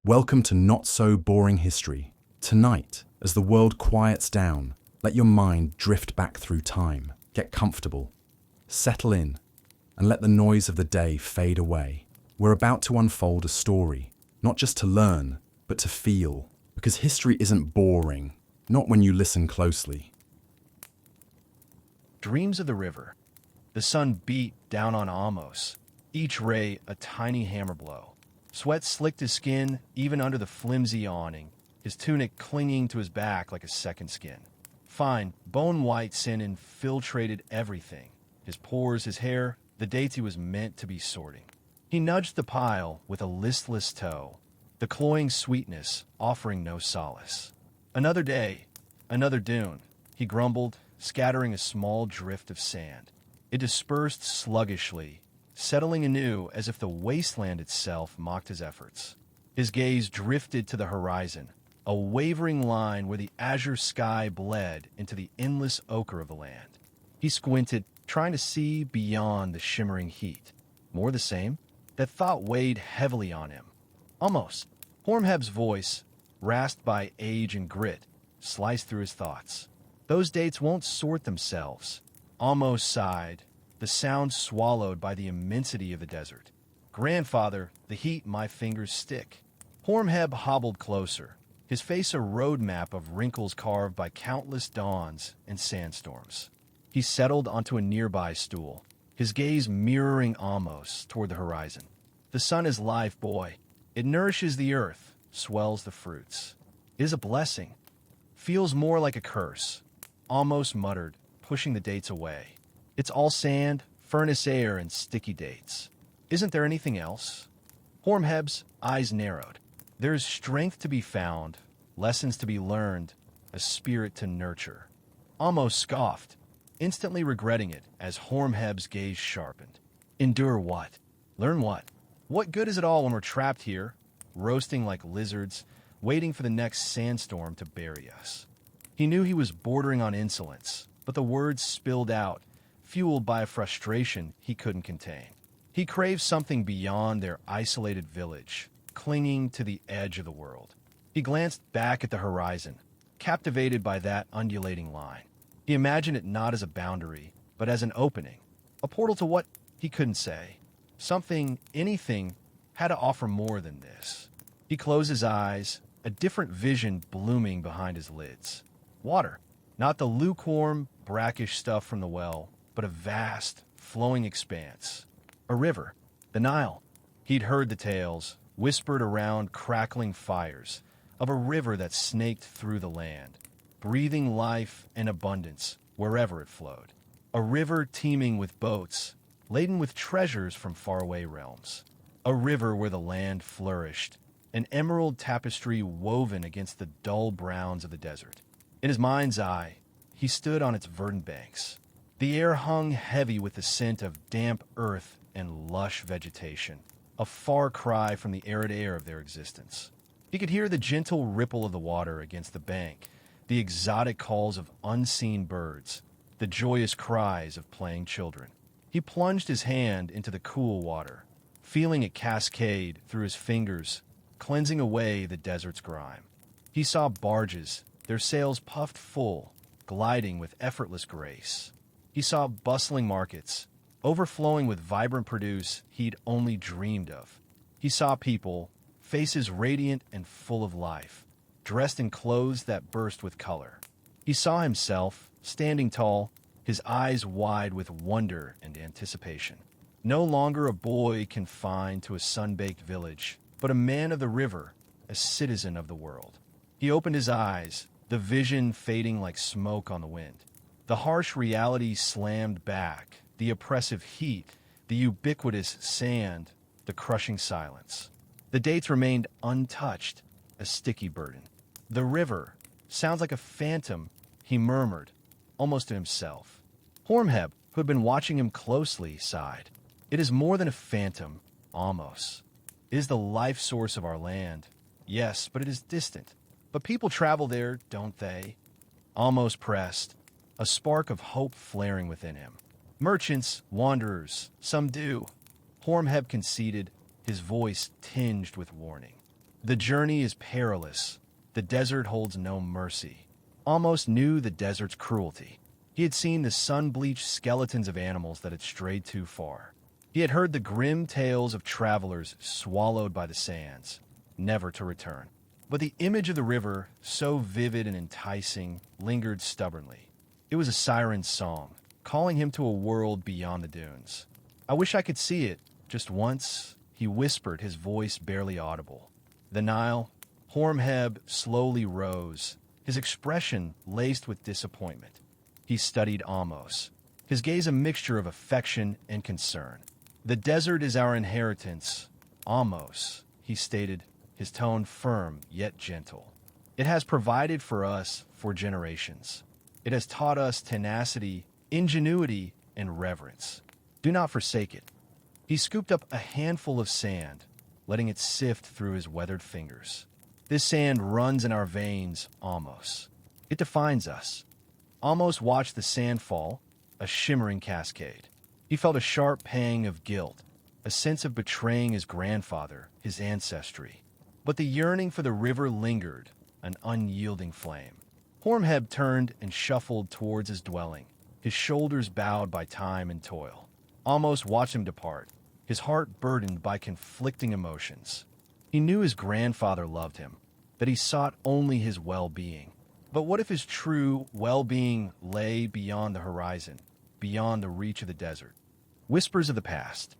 Welcome to Not So Boring History. Tonight, as the world quiets down, let your mind drift back through time. Get comfortable, settle in, and let the noise of the day fade away. We're about to unfold a story, not just to learn, but to feel. Because history isn't boring, not when you listen closely. Dreams of the river. The sun beat down on Ahmose, each ray a tiny hammer blow. Sweat slicked his skin even under the flimsy awning, his tunic clinging to his back like a second skin. Fine, bone-white sin infiltrated everything. His pores, his hair, the dates he was meant to be sorting. He nudged the pile with a listless toe, the cloying sweetness offering no solace. Another day, another dune, he grumbled, scattering a small drift of sand. It dispersed sluggishly, settling anew as if the wasteland itself mocked his efforts. His gaze drifted to the horizon, a wavering line where the azure sky bled into the endless ochre of the land. He squinted, trying to see beyond the shimmering heat. More the same, that thought weighed heavily on him. Almost. Hormheb's voice, rasped by age and grit, sliced through his thoughts. Those dates won't sort themselves. Almost sighed, the sound swallowed by the immensity of the desert. Grandfather, the heat my fingers stick. Hormheb hobbled closer, his face a road map of wrinkles carved by countless dawns and sandstorms. He settled onto a nearby stool, his gaze mirroring Ahmose toward the horizon. The sun is life, boy. It nourishes the earth, swells the fruits. It is a blessing. Feels more like a curse. Ahmose muttered, pushing the dates away. It's all sand, furnace air, and sticky dates. Isn't there anything else? Hormheb's eyes narrowed. There is strength to be found, lessons to be learned, a spirit to nurture. Ahmose scoffed, instantly regretting it as Hormheb's gaze sharpened. Endure what? Learn what? What good is it all when we're trapped here, roasting like lizards, waiting for the next sandstorm to bury us? He knew he was bordering on insolence, but the words spilled out, fueled by a frustration he couldn't contain. He craved something beyond their isolated village, clinging to the edge of the world. He glanced back at the horizon, captivated by that undulating line. He imagined it not as a boundary, but as an opening, a portal to what he couldn't say. Something, anything, had to offer more than this. He closed his eyes, a different vision blooming behind his lids. Water, not the lukewarm, brackish stuff from the well, but a vast, flowing expanse. A river, the Nile. He'd heard the tales, whispered around crackling fires, of a river that snaked through the land, breathing life and abundance wherever it flowed. A river teeming with boats, laden with treasures from faraway realms. A river where the land flourished, an emerald tapestry woven against the dull browns of the desert. In his mind's eye, he stood on its verdant banks. The air hung heavy with the scent of damp earth and lush vegetation, a far cry from the arid air of their existence. He could hear the gentle ripple of the water against the bank, the exotic calls of unseen birds, the joyous cries of playing children. He plunged his hand into the cool water, feeling it cascade through his fingers, cleansing away the desert's grime. He saw barges, their sails puffed full, gliding with effortless grace. He saw bustling markets, overflowing with vibrant produce he'd only dreamed of. He saw people, faces radiant and full of life, dressed in clothes that burst with color. He saw himself, standing tall, his eyes wide with wonder and anticipation. No longer a boy confined to a sun-baked village, but a man of the river, a citizen of the world. He opened his eyes, the vision fading like smoke on the wind. The harsh reality slammed back, the oppressive heat, the ubiquitous sand, the crushing silence. The dates remained untouched, a sticky burden. The river sounds like a phantom, he murmured, almost to himself. Hormheb, who had been watching him closely, sighed. It is more than a phantom, Ahmose. It is the life source of our land. Yes, but it is distant. But people travel there, don't they? Ahmose pressed, a spark of hope flaring within him. Merchants, wanderers, some do. Hormheb conceded, his voice tinged with warning. The journey is perilous. The desert holds no mercy. Ahmose knew the desert's cruelty. He had seen the sun-bleached skeletons of animals that had strayed too far. He had heard the grim tales of travelers swallowed by the sands, never to return. But the image of the river, so vivid and enticing, lingered stubbornly. It was a siren's song, calling him to a world beyond the dunes. "I wish I could see it, just once," he whispered, his voice barely audible. The Nile, Hormheb, slowly rose, his expression laced with disappointment. He studied Ahmose, his gaze a mixture of affection and concern. "The desert is our inheritance, Ahmose," he stated, his tone firm yet gentle. "It has provided for us for generations. It has taught us tenacity, ingenuity, and reverence. Do not forsake it." He scooped up a handful of sand, letting it sift through his weathered fingers. "This sand runs in our veins, Ahmose. It defines us." Ahmose watched the sand fall, a shimmering cascade. He felt a sharp pang of guilt, a sense of betraying his grandfather, his ancestry. But the yearning for the river lingered, an unyielding flame. Hormheb turned and shuffled towards his dwelling, his shoulders bowed by time and toil. Ahmose watched him depart, his heart burdened by conflicting emotions. He knew his grandfather loved him, that he sought only his well-being. But what if his true well-being lay beyond the horizon, beyond the reach of the desert? Whispers of the past.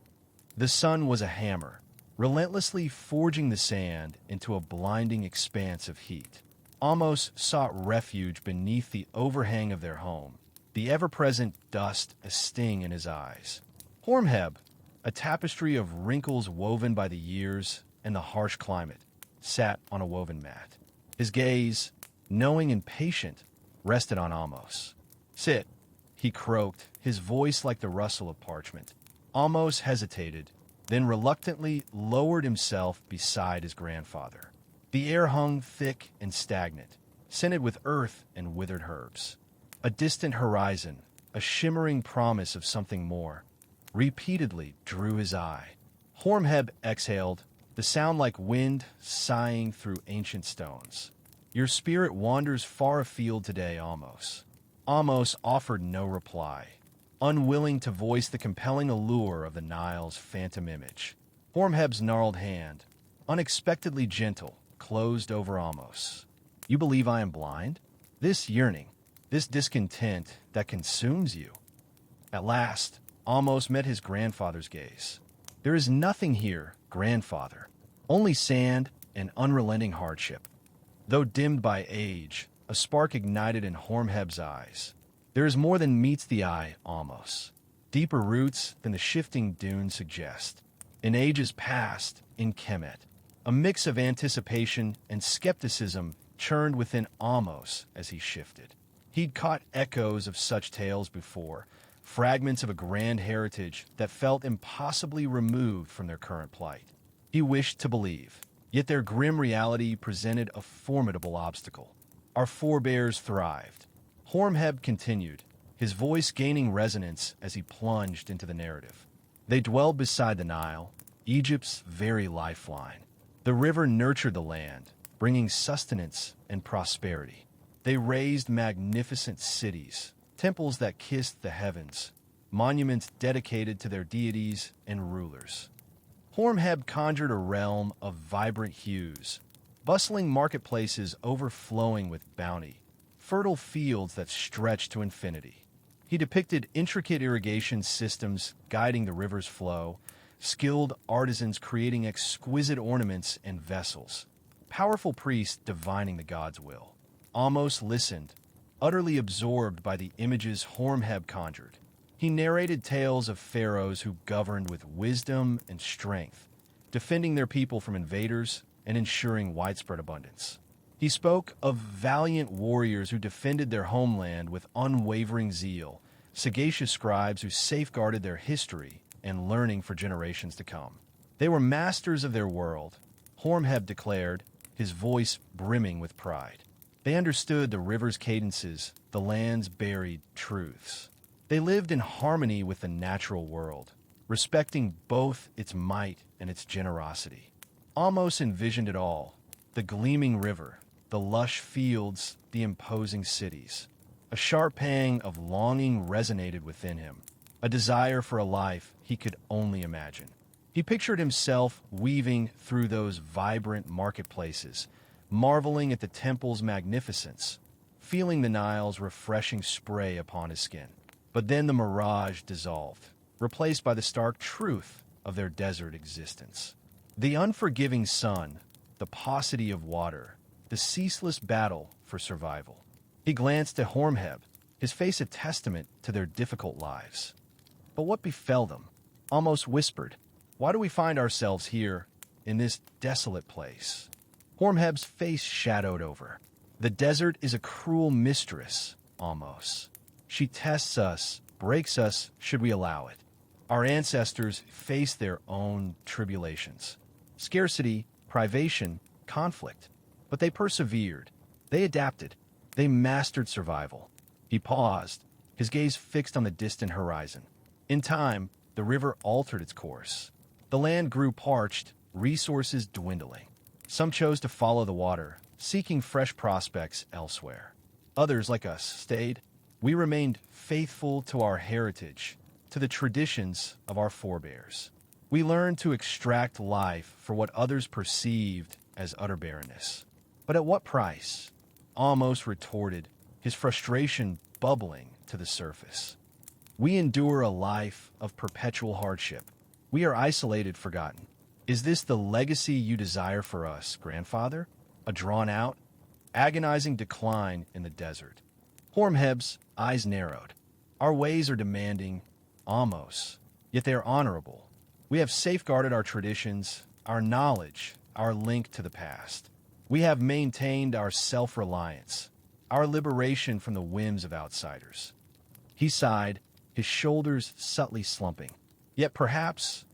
The sun was a hammer, relentlessly forging the sand into a blinding expanse of heat. Ahmose sought refuge beneath the overhang of their home, the ever-present dust a sting in his eyes. Hormheb, a tapestry of wrinkles woven by the years and the harsh climate, sat on a woven mat. His gaze, knowing and patient, rested on Ahmose. "Sit," he croaked, his voice like the rustle of parchment. Ahmose hesitated, then reluctantly lowered himself beside his grandfather. The air hung thick and stagnant, scented with earth and withered herbs. A distant horizon, a shimmering promise of something more, repeatedly drew his eye. Hormheb exhaled, the sound like wind sighing through ancient stones. "Your spirit wanders far afield today, Ahmose." Ahmose offered no reply, unwilling to voice the compelling allure of the Nile's phantom image. Hormheb's gnarled hand, unexpectedly gentle, closed over Ahmose. "You believe I am blind? This yearning, this discontent that consumes you." At last, Ahmose met his grandfather's gaze. "There is nothing here, grandfather, only sand and unrelenting hardship." Though dimmed by age, a spark ignited in Hormheb's eyes. "There is more than meets the eye, Ahmose. Deeper roots than the shifting dunes suggest. In ages past, in Kemet, a mix of anticipation and skepticism churned within Ahmose as he shifted. He'd caught echoes of such tales before, fragments of a grand heritage that felt impossibly removed from their current plight. He wished to believe, yet their grim reality presented a formidable obstacle. "Our forebears thrived." Hormheb continued, his voice gaining resonance as he plunged into the narrative. "They dwelled beside the Nile, Egypt's very lifeline. The river nurtured the land, bringing sustenance and prosperity. They raised magnificent cities, temples that kissed the heavens, monuments dedicated to their deities and rulers." Hormheb conjured a realm of vibrant hues, bustling marketplaces overflowing with bounty, fertile fields that stretched to infinity. He depicted intricate irrigation systems guiding the river's flow, skilled artisans creating exquisite ornaments and vessels, powerful priests divining the god's will. Ahmose listened, utterly absorbed by the images Hormheb conjured. He narrated tales of pharaohs who governed with wisdom and strength, defending their people from invaders and ensuring widespread abundance. He spoke of valiant warriors who defended their homeland with unwavering zeal, sagacious scribes who safeguarded their history and learning for generations to come. They were masters of their world, Hormheb declared, his voice brimming with pride. They understood the river's cadences, the land's buried truths. They lived in harmony with the natural world, respecting both its might and its generosity. Ahmose envisioned it all: the gleaming river, the lush fields, the imposing cities. A sharp pang of longing resonated within him, a desire for a life he could only imagine. He pictured himself weaving through those vibrant marketplaces, marveling at the temple's magnificence, feeling the Nile's refreshing spray upon his skin. But then the mirage dissolved, replaced by the stark truth of their desert existence. The unforgiving sun, the paucity of water, the ceaseless battle for survival. He glanced at Hormheb, his face a testament to their difficult lives. But what befell them? Ahmose whispered, "Why do we find ourselves here, in this desolate place?" Hormheb's face shadowed over. "The desert is a cruel mistress, Ahmose. She tests us, breaks us, should we allow it. Our ancestors faced their own tribulations. Scarcity, privation, conflict. But they persevered. They adapted. They mastered survival." He paused, his gaze fixed on the distant horizon. In time, the river altered its course. The land grew parched, resources dwindling. Some chose to follow the water, seeking fresh prospects elsewhere. Others, like us, stayed. We remained faithful to our heritage, to the traditions of our forebears. We learned to extract life for what others perceived as utter barrenness. But at what price? Ahmose retorted, his frustration bubbling to the surface. "We endure a life of perpetual hardship. We are isolated, forgotten. Is this the legacy you desire for us, grandfather? A drawn-out, agonizing decline in the desert?" Hormheb's eyes narrowed. "Our ways are demanding, Ahmose, yet they are honorable. We have safeguarded our traditions, our knowledge, our link to the past. We have maintained our self-reliance, our liberation from the whims of outsiders." He sighed, his shoulders subtly slumping. "Yet perhaps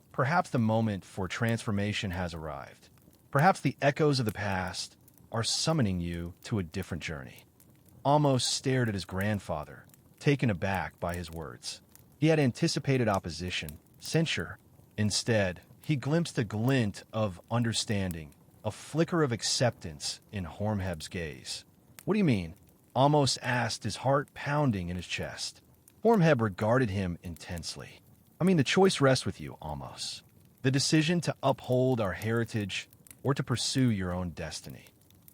the moment for transformation has arrived. Perhaps the echoes of the past are summoning you to a different journey." Ahmose stared at his grandfather, taken aback by his words. He had anticipated opposition, censure. Instead, he glimpsed a glint of understanding, a flicker of acceptance in Hormheb's gaze. "What do you mean?" Ahmose asked, his heart pounding in his chest. Hormheb regarded him intensely. "I mean, the choice rests with you, Ahmose. The decision to uphold our heritage or to pursue your own destiny.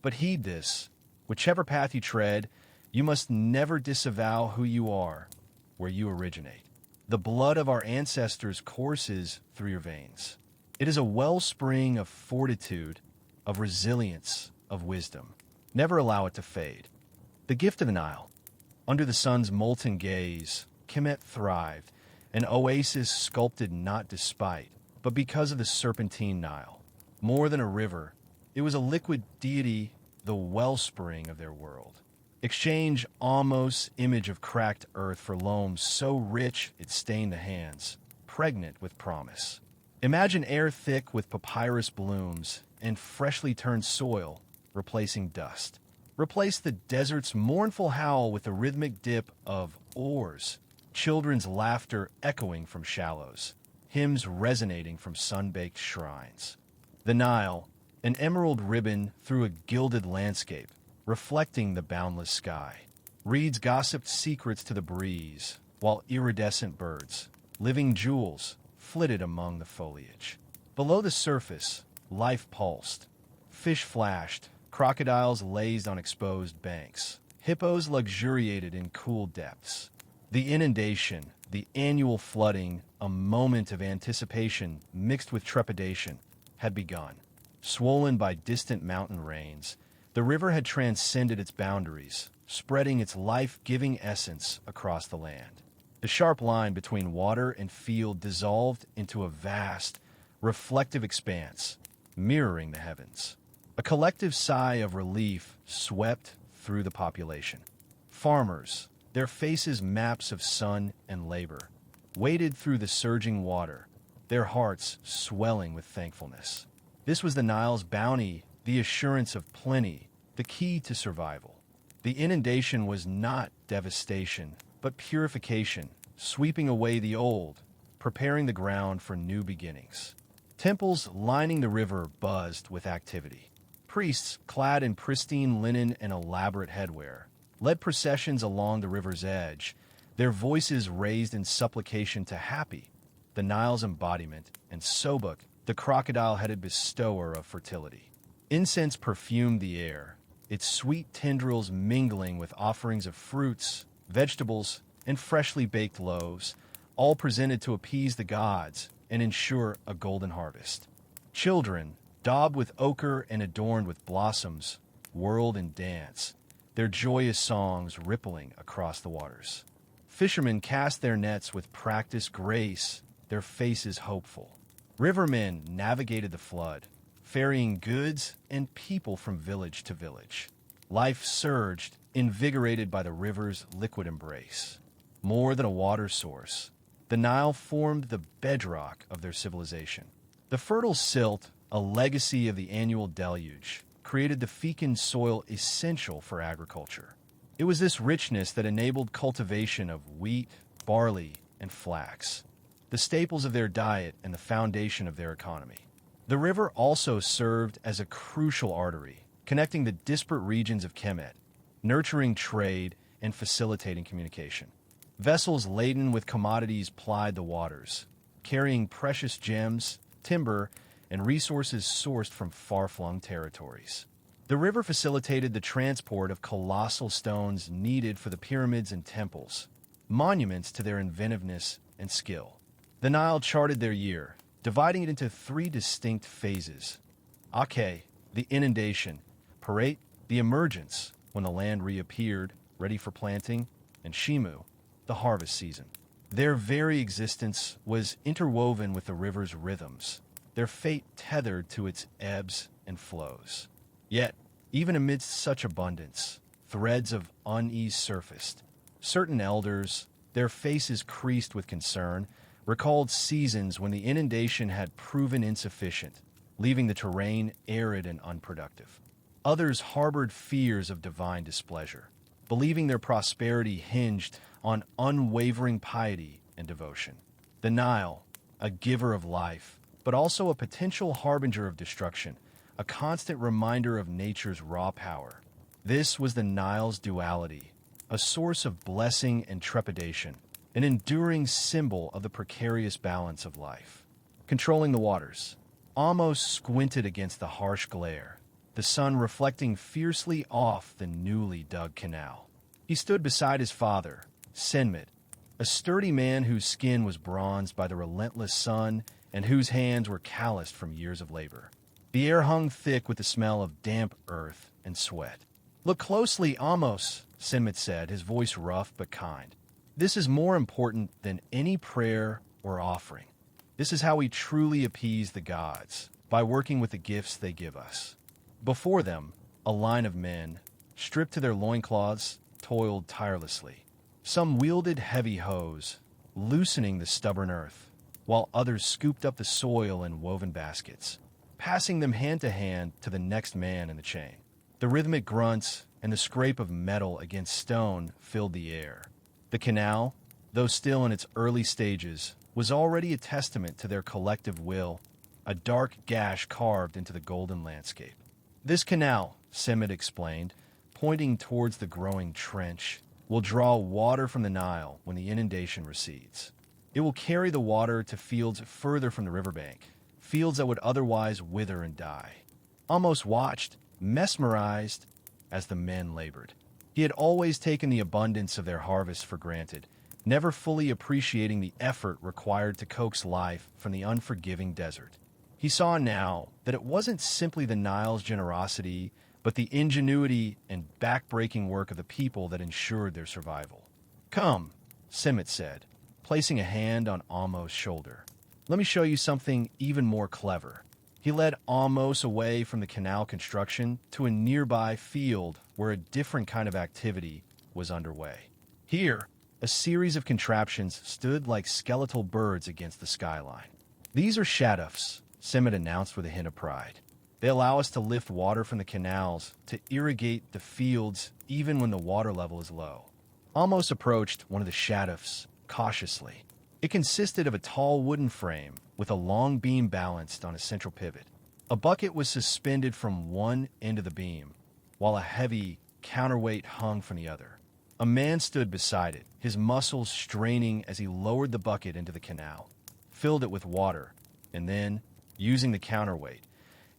But heed this: whichever path you tread, you must never disavow who you are, where you originate. The blood of our ancestors courses through your veins. It is a wellspring of fortitude, of resilience, of wisdom. Never allow it to fade. The gift of the Nile. Under the sun's molten gaze, Kemet thrived, an oasis sculpted not despite, but because of the serpentine Nile. More than a river, it was a liquid deity, the wellspring of their world. Exchange Ahmose's image of cracked earth for loam so rich it stained the hands, pregnant with promise. Imagine air thick with papyrus blooms and freshly turned soil replacing dust. Replace the desert's mournful howl with the rhythmic dip of oars, children's laughter echoing from shallows, hymns resonating from sun-baked shrines. The Nile, an emerald ribbon through a gilded landscape, reflecting the boundless sky. Reeds gossiped secrets to the breeze, while iridescent birds, living jewels, flitted among the foliage. Below the surface, life pulsed. Fish flashed, crocodiles lazed on exposed banks. Hippos luxuriated in cool depths. The inundation, the annual flooding, a moment of anticipation mixed with trepidation, had begun. Swollen by distant mountain rains, the river had transcended its boundaries, spreading its life-giving essence across the land. The sharp line between water and field dissolved into a vast, reflective expanse, mirroring the heavens. A collective sigh of relief swept through the population. Farmers, their faces maps of sun and labor, waded through the surging water, their hearts swelling with thankfulness. This was the Nile's bounty, the assurance of plenty, the key to survival. The inundation was not devastation, but purification, sweeping away the old, preparing the ground for new beginnings. Temples lining the river buzzed with activity. Priests, clad in pristine linen and elaborate headwear, led processions along the river's edge, their voices raised in supplication to Happy, the Nile's embodiment, and Sobuk, the crocodile-headed bestower of fertility. Incense perfumed the air, its sweet tendrils mingling with offerings of fruits, vegetables, and freshly baked loaves, all presented to appease the gods and ensure a golden harvest. Children, daubed with ochre and adorned with blossoms, whirled in dance, their joyous songs rippling across the waters. Fishermen cast their nets with practiced grace, their faces hopeful. Rivermen navigated the flood, ferrying goods and people from village to village. Life surged, invigorated by the river's liquid embrace. More than a water source, the Nile formed the bedrock of their civilization. The fertile silt, a legacy of the annual deluge, created the fecund soil essential for agriculture. It was this richness that enabled cultivation of wheat, barley, and flax, the staples of their diet and the foundation of their economy. The river also served as a crucial artery, connecting the disparate regions of Kemet, nurturing trade and facilitating communication. Vessels laden with commodities plied the waters, carrying precious gems, timber, and resources sourced from far-flung territories. The river facilitated the transport of colossal stones needed for the pyramids and temples, monuments to their inventiveness and skill. The Nile charted their year, dividing it into three distinct phases. Ake, the inundation; Paret, the emergence, when the land reappeared, ready for planting; and Shimu, the harvest season. Their very existence was interwoven with the river's rhythms, their fate tethered to its ebbs and flows. Yet, even amidst such abundance, threads of unease surfaced. Certain elders, their faces creased with concern, recalled seasons when the inundation had proven insufficient, leaving the terrain arid and unproductive. Others harbored fears of divine displeasure, believing their prosperity hinged on unwavering piety and devotion. The Nile, a giver of life, but also a potential harbinger of destruction, a constant reminder of nature's raw power. This was the Nile's duality, a source of blessing and trepidation, an enduring symbol of the precarious balance of life. Controlling the waters, Ahmose squinted against the harsh glare, the sun reflecting fiercely off the newly dug canal. He stood beside his father, Senmet, a sturdy man whose skin was bronzed by the relentless sun and whose hands were calloused from years of labor. The air hung thick with the smell of damp earth and sweat. "Look closely, Ahmose," Senmet said, his voice rough but kind. "This is more important than any prayer or offering. This is how we truly appease the gods, by working with the gifts they give us." Before them, a line of men, stripped to their loincloths, toiled tirelessly. Some wielded heavy hoes, loosening the stubborn earth, while others scooped up the soil in woven baskets, passing them hand to hand to the next man in the chain. The rhythmic grunts and the scrape of metal against stone filled the air. The canal, though still in its early stages, was already a testament to their collective will, a dark gash carved into the golden landscape. "This canal," Senmet explained, pointing towards the growing trench, "will draw water from the Nile when the inundation recedes. It will carry the water to fields further from the riverbank, fields that would otherwise wither and die." Ahmose watched, mesmerized, as the men labored. He had always taken the abundance of their harvest for granted, never fully appreciating the effort required to coax life from the unforgiving desert. He saw now that it wasn't simply the Nile's generosity, but the ingenuity and back-breaking work of the people that ensured their survival. "Come," Senmet said, placing a hand on Ahmose's shoulder. "Let me show you something even more clever." He led Ahmose away from the canal construction to a nearby field where a different kind of activity was underway. Here, a series of contraptions stood like skeletal birds against the skyline. "These are shadufs," Senmet announced with a hint of pride. "They allow us to lift water from the canals to irrigate the fields even when the water level is low." Ahmose approached one of the shadufs cautiously. It consisted of a tall wooden frame, with a long beam balanced on a central pivot. A bucket was suspended from one end of the beam, while a heavy counterweight hung from the other. A man stood beside it, his muscles straining as he lowered the bucket into the canal, filled it with water, and then, using the counterweight,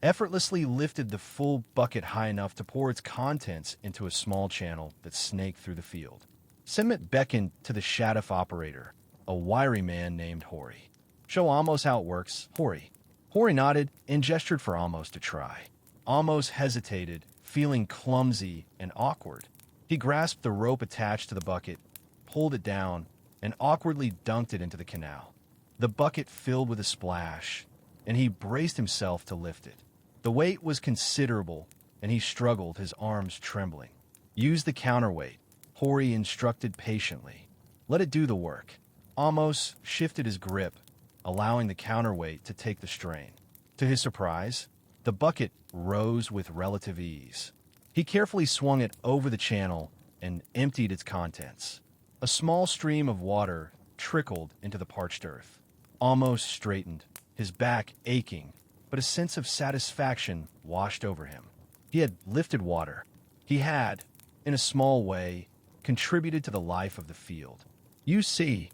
effortlessly lifted the full bucket high enough to pour its contents into a small channel that snaked through the field. Kemet beckoned to the shaduf operator, a wiry man named Hori. "Show Ahmose how it works, Hori." Hori nodded and gestured for Ahmose to try. Ahmose hesitated, feeling clumsy and awkward. He grasped the rope attached to the bucket, pulled it down, and awkwardly dunked it into the canal. The bucket filled with a splash, and he braced himself to lift it. The weight was considerable, and he struggled, his arms trembling. "Use the counterweight," Hori instructed patiently. "Let it do the work." Ahmose shifted his grip, allowing the counterweight to take the strain. To his surprise, the bucket rose with relative ease. He carefully swung it over the channel and emptied its contents. A small stream of water trickled into the parched earth. Ahmose straightened, his back aching, but a sense of satisfaction washed over him. He had lifted water. He had, in a small way, contributed to the life of the field. "You see,"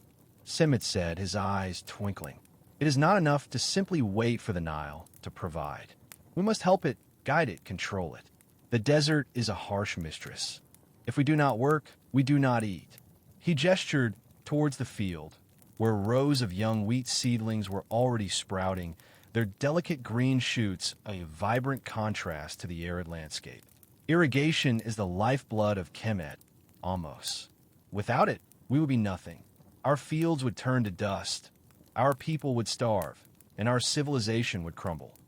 Kemet said, his eyes twinkling, "it is not enough to simply wait for the Nile to provide. We must help it, guide it, control it. The desert is a harsh mistress. If we do not work, we do not eat." He gestured towards the field, where rows of young wheat seedlings were already sprouting, their delicate green shoots a vibrant contrast to the arid landscape. "Irrigation is the lifeblood of Kemet, Ahmose. Without it, we would be nothing. Our fields would turn to dust, our people would starve, and our civilization would crumble."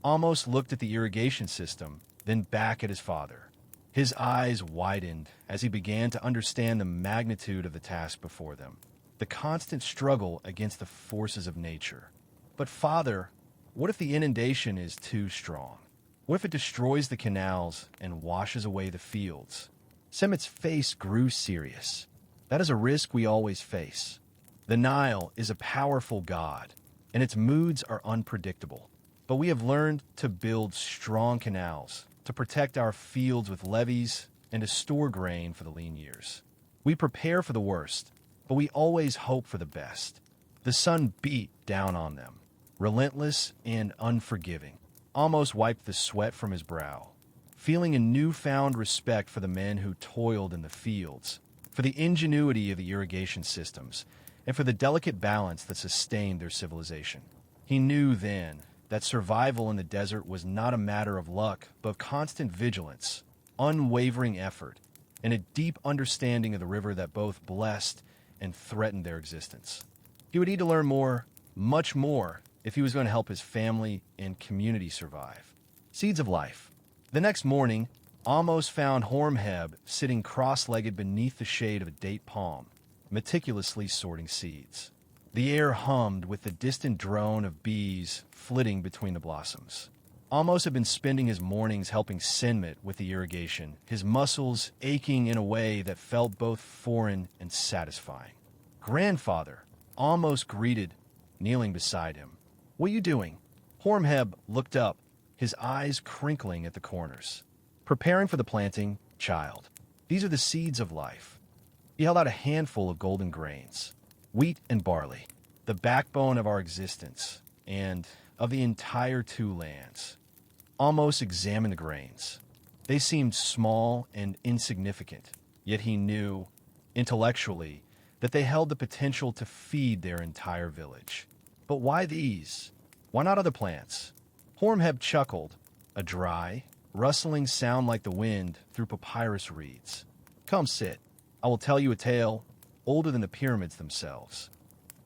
Ahmose looked at the irrigation system, then back at his father. His eyes widened as he began to understand the magnitude of the task before them, the constant struggle against the forces of nature. "But father, what if the inundation is too strong? What if it destroys the canals and washes away the fields?" Kemet's face grew serious. "That is a risk we always face. The Nile is a powerful god, and its moods are unpredictable. But we have learned to build strong canals, to protect our fields with levees, and to store grain for the lean years. We prepare for the worst, but we always hope for the best." The sun beat down on them, relentless and unforgiving. Ahmose wiped the sweat from his brow, feeling a newfound respect for the men who toiled in the fields, for the ingenuity of the irrigation systems, and for the delicate balance that sustained their civilization. He knew then that survival in the desert was not a matter of luck, but of constant vigilance, unwavering effort, and a deep understanding of the river that both blessed and threatened their existence. He would need to learn more, much more, if he was going to help his family and community survive. Seeds of life. The next morning, Ahmose found Hormheb sitting cross-legged beneath the shade of a date palm, meticulously sorting seeds. The air hummed with the distant drone of bees flitting between the blossoms. Ahmose had been spending his mornings helping Kemet with the irrigation, his muscles aching in a way that felt both foreign and satisfying. "Grandfather," Ahmose greeted, kneeling beside him. "What are you doing?" Hormheb looked up, his eyes crinkling at the corners. "Preparing for the planting, child. These are the seeds of life." He held out a handful of golden grains. "Wheat and barley, the backbone of our existence, and of the entire two lands." Ahmose examined the grains. They seemed small and insignificant, yet he knew, intellectually, that they held the potential to feed their entire village. But why these? Why not other plants? Hormheb chuckled, a dry, rustling sound like the wind through papyrus reeds. "Come sit. I will tell you a tale older than the pyramids themselves."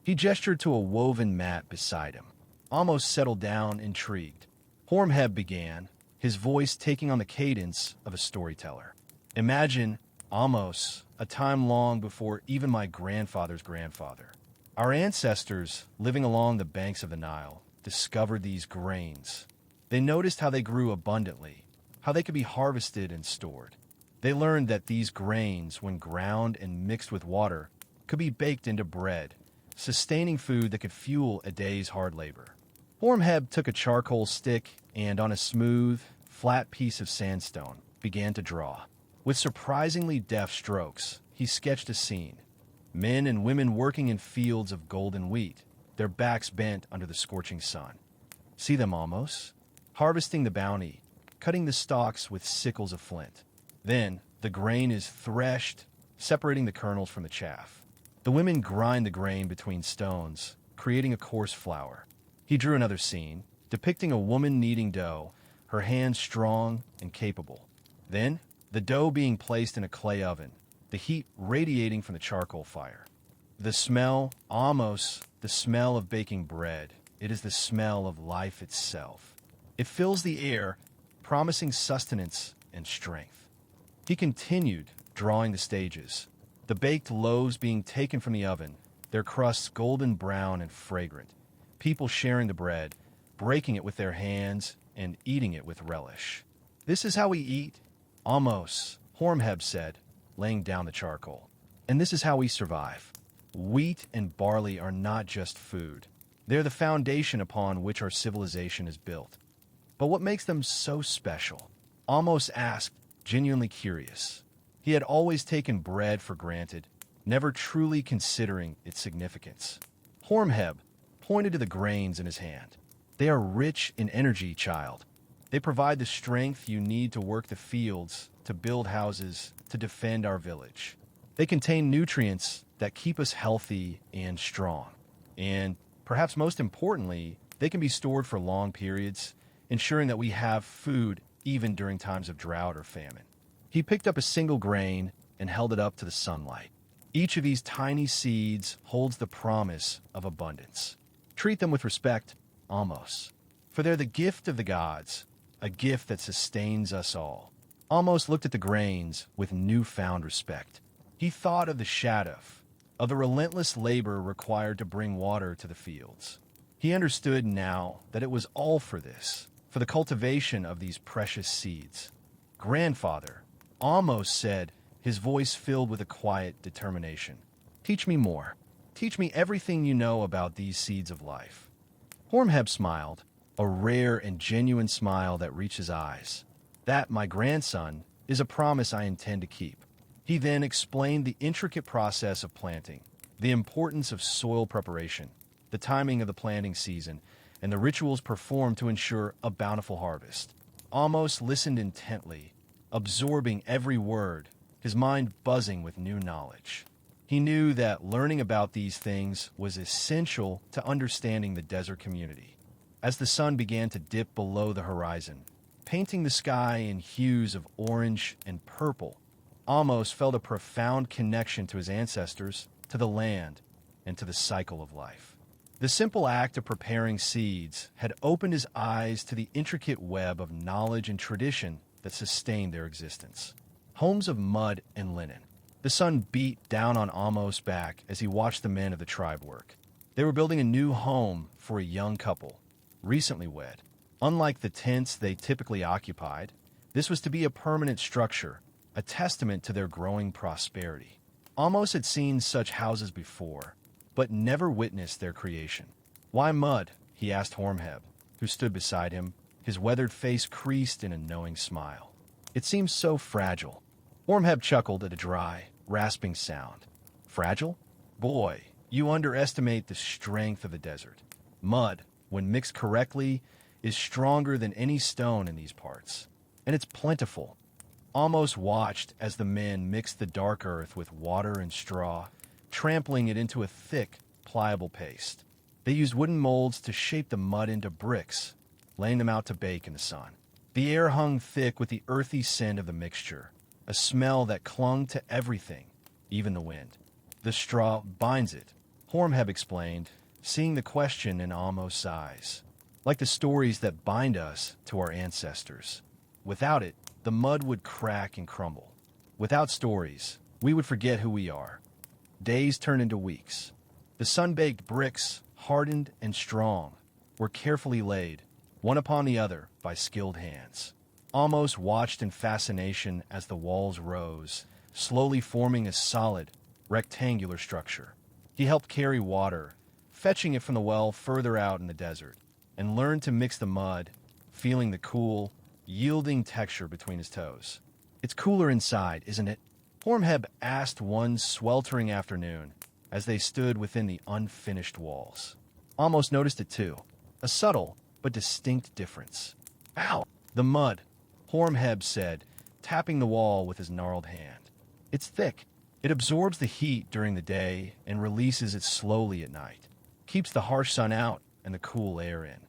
He gestured to a woven mat beside him. Ahmose settled down, intrigued. Hormheb began, his voice taking on the cadence of a storyteller. "Imagine, Ahmose, a time long before even my grandfather's grandfather. Our ancestors, living along the banks of the Nile, discovered these grains. They noticed how they grew abundantly, how they could be harvested and stored. They learned that these grains, when ground and mixed with water, could be baked into bread, sustaining food that could fuel a day's hard labor. Hormheb took a charcoal stick and, on a smooth, flat piece of sandstone, began to draw. With surprisingly deft strokes, he sketched a scene. Men and women working in fields of golden wheat, their backs bent under the scorching sun. See them, Ahmose, harvesting the bounty, cutting the stalks with sickles of flint. Then, the grain is threshed, separating the kernels from the chaff. The women grind the grain between stones, creating a coarse flour. He drew another scene, depicting a woman kneading dough, her hands strong and capable. Then, the dough being placed in a clay oven, the heat radiating from the charcoal fire. The smell, Ahmose, the smell of baking bread. It is the smell of life itself. It fills the air, promising sustenance and strength. He continued, drawing the stages. The baked loaves being taken from the oven, their crusts golden brown and fragrant. People sharing the bread, breaking it with their hands, and eating it with relish. This is how we eat, Ahmose, Hormheb said, laying down the charcoal. And this is how we survive. Wheat and barley are not just food. They're the foundation upon which our civilization is built. But what makes them so special? Ahmose asked, genuinely curious. He had always taken bread for granted, never truly considering its significance. Hormheb pointed to the grains in his hand. They are rich in energy, child. They provide the strength you need to work the fields, to build houses, to defend our village. They contain nutrients that keep us healthy and strong. And perhaps most importantly, they can be stored for long periods, ensuring that we have food even during times of drought or famine. He picked up a single grain and held it up to the sunlight. Each of these tiny seeds holds the promise of abundance. Treat them with respect, Ahmose, for they're the gift of the gods, a gift that sustains us all. Ahmose looked at the grains with newfound respect. He thought of the shaduf, of the relentless labor required to bring water to the fields. He understood now that it was all for this, for the cultivation of these precious seeds. Grandfather, Ahmose said, his voice filled with a quiet determination. Teach me more. Teach me everything you know about these seeds of life. Hormheb smiled, a rare and genuine smile that reached his eyes. That, my grandson, is a promise I intend to keep. He then explained the intricate process of planting, the importance of soil preparation, the timing of the planting season, and the rituals performed to ensure a bountiful harvest. Ahmose listened intently, absorbing every word, his mind buzzing with new knowledge. He knew that learning about these things was essential to understanding the desert community. As the sun began to dip below the horizon, painting the sky in hues of orange and purple, Ahmose felt a profound connection to his ancestors, to the land, and to the cycle of life. The simple act of preparing seeds had opened his eyes to the intricate web of knowledge and tradition that sustained their existence. Homes of mud and linen. The sun beat down on Ahmose's back as he watched the men of the tribe work. They were building a new home for a young couple, recently wed. Unlike the tents they typically occupied, this was to be a permanent structure, a testament to their growing prosperity. Ahmose had seen such houses before, but never witnessed their creation. Why mud? He asked Hormheb, who stood beside him, his weathered face creased in a knowing smile. It seems so fragile. Hormheb chuckled at a dry, rasping sound. Fragile? Boy, you underestimate the strength of the desert. Mud, when mixed correctly, is stronger than any stone in these parts. And it's plentiful. Ahmose watched as the men mixed the dark earth with water and straw, trampling it into a thick, pliable paste. They used wooden molds to shape the mud into bricks, laying them out to bake in the sun. The air hung thick with the earthy scent of the mixture, a smell that clung to everything, even the wind. The straw binds it, Hormheb explained, seeing the question in Ahmose's eyes. Like the stories that bind us to our ancestors. Without it, the mud would crack and crumble. Without stories, we would forget who we are. Days turned into weeks. The sun-baked bricks, hardened and strong, were carefully laid, one upon the other, by skilled hands. Ahmose watched in fascination as the walls rose, slowly forming a solid, rectangular structure. He helped carry water, fetching it from the well further out in the desert, and learned to mix the mud, feeling the cool, yielding texture between his toes. "It's cooler inside, isn't it?" Hormheb asked one sweltering afternoon as they stood within the unfinished walls. Ahmose noticed it too, a subtle but distinct difference. "Ow! The mud," Hormheb said, tapping the wall with his gnarled hand. "It's thick. It absorbs the heat during the day and releases it slowly at night. Keeps the harsh sun out and the cool air in."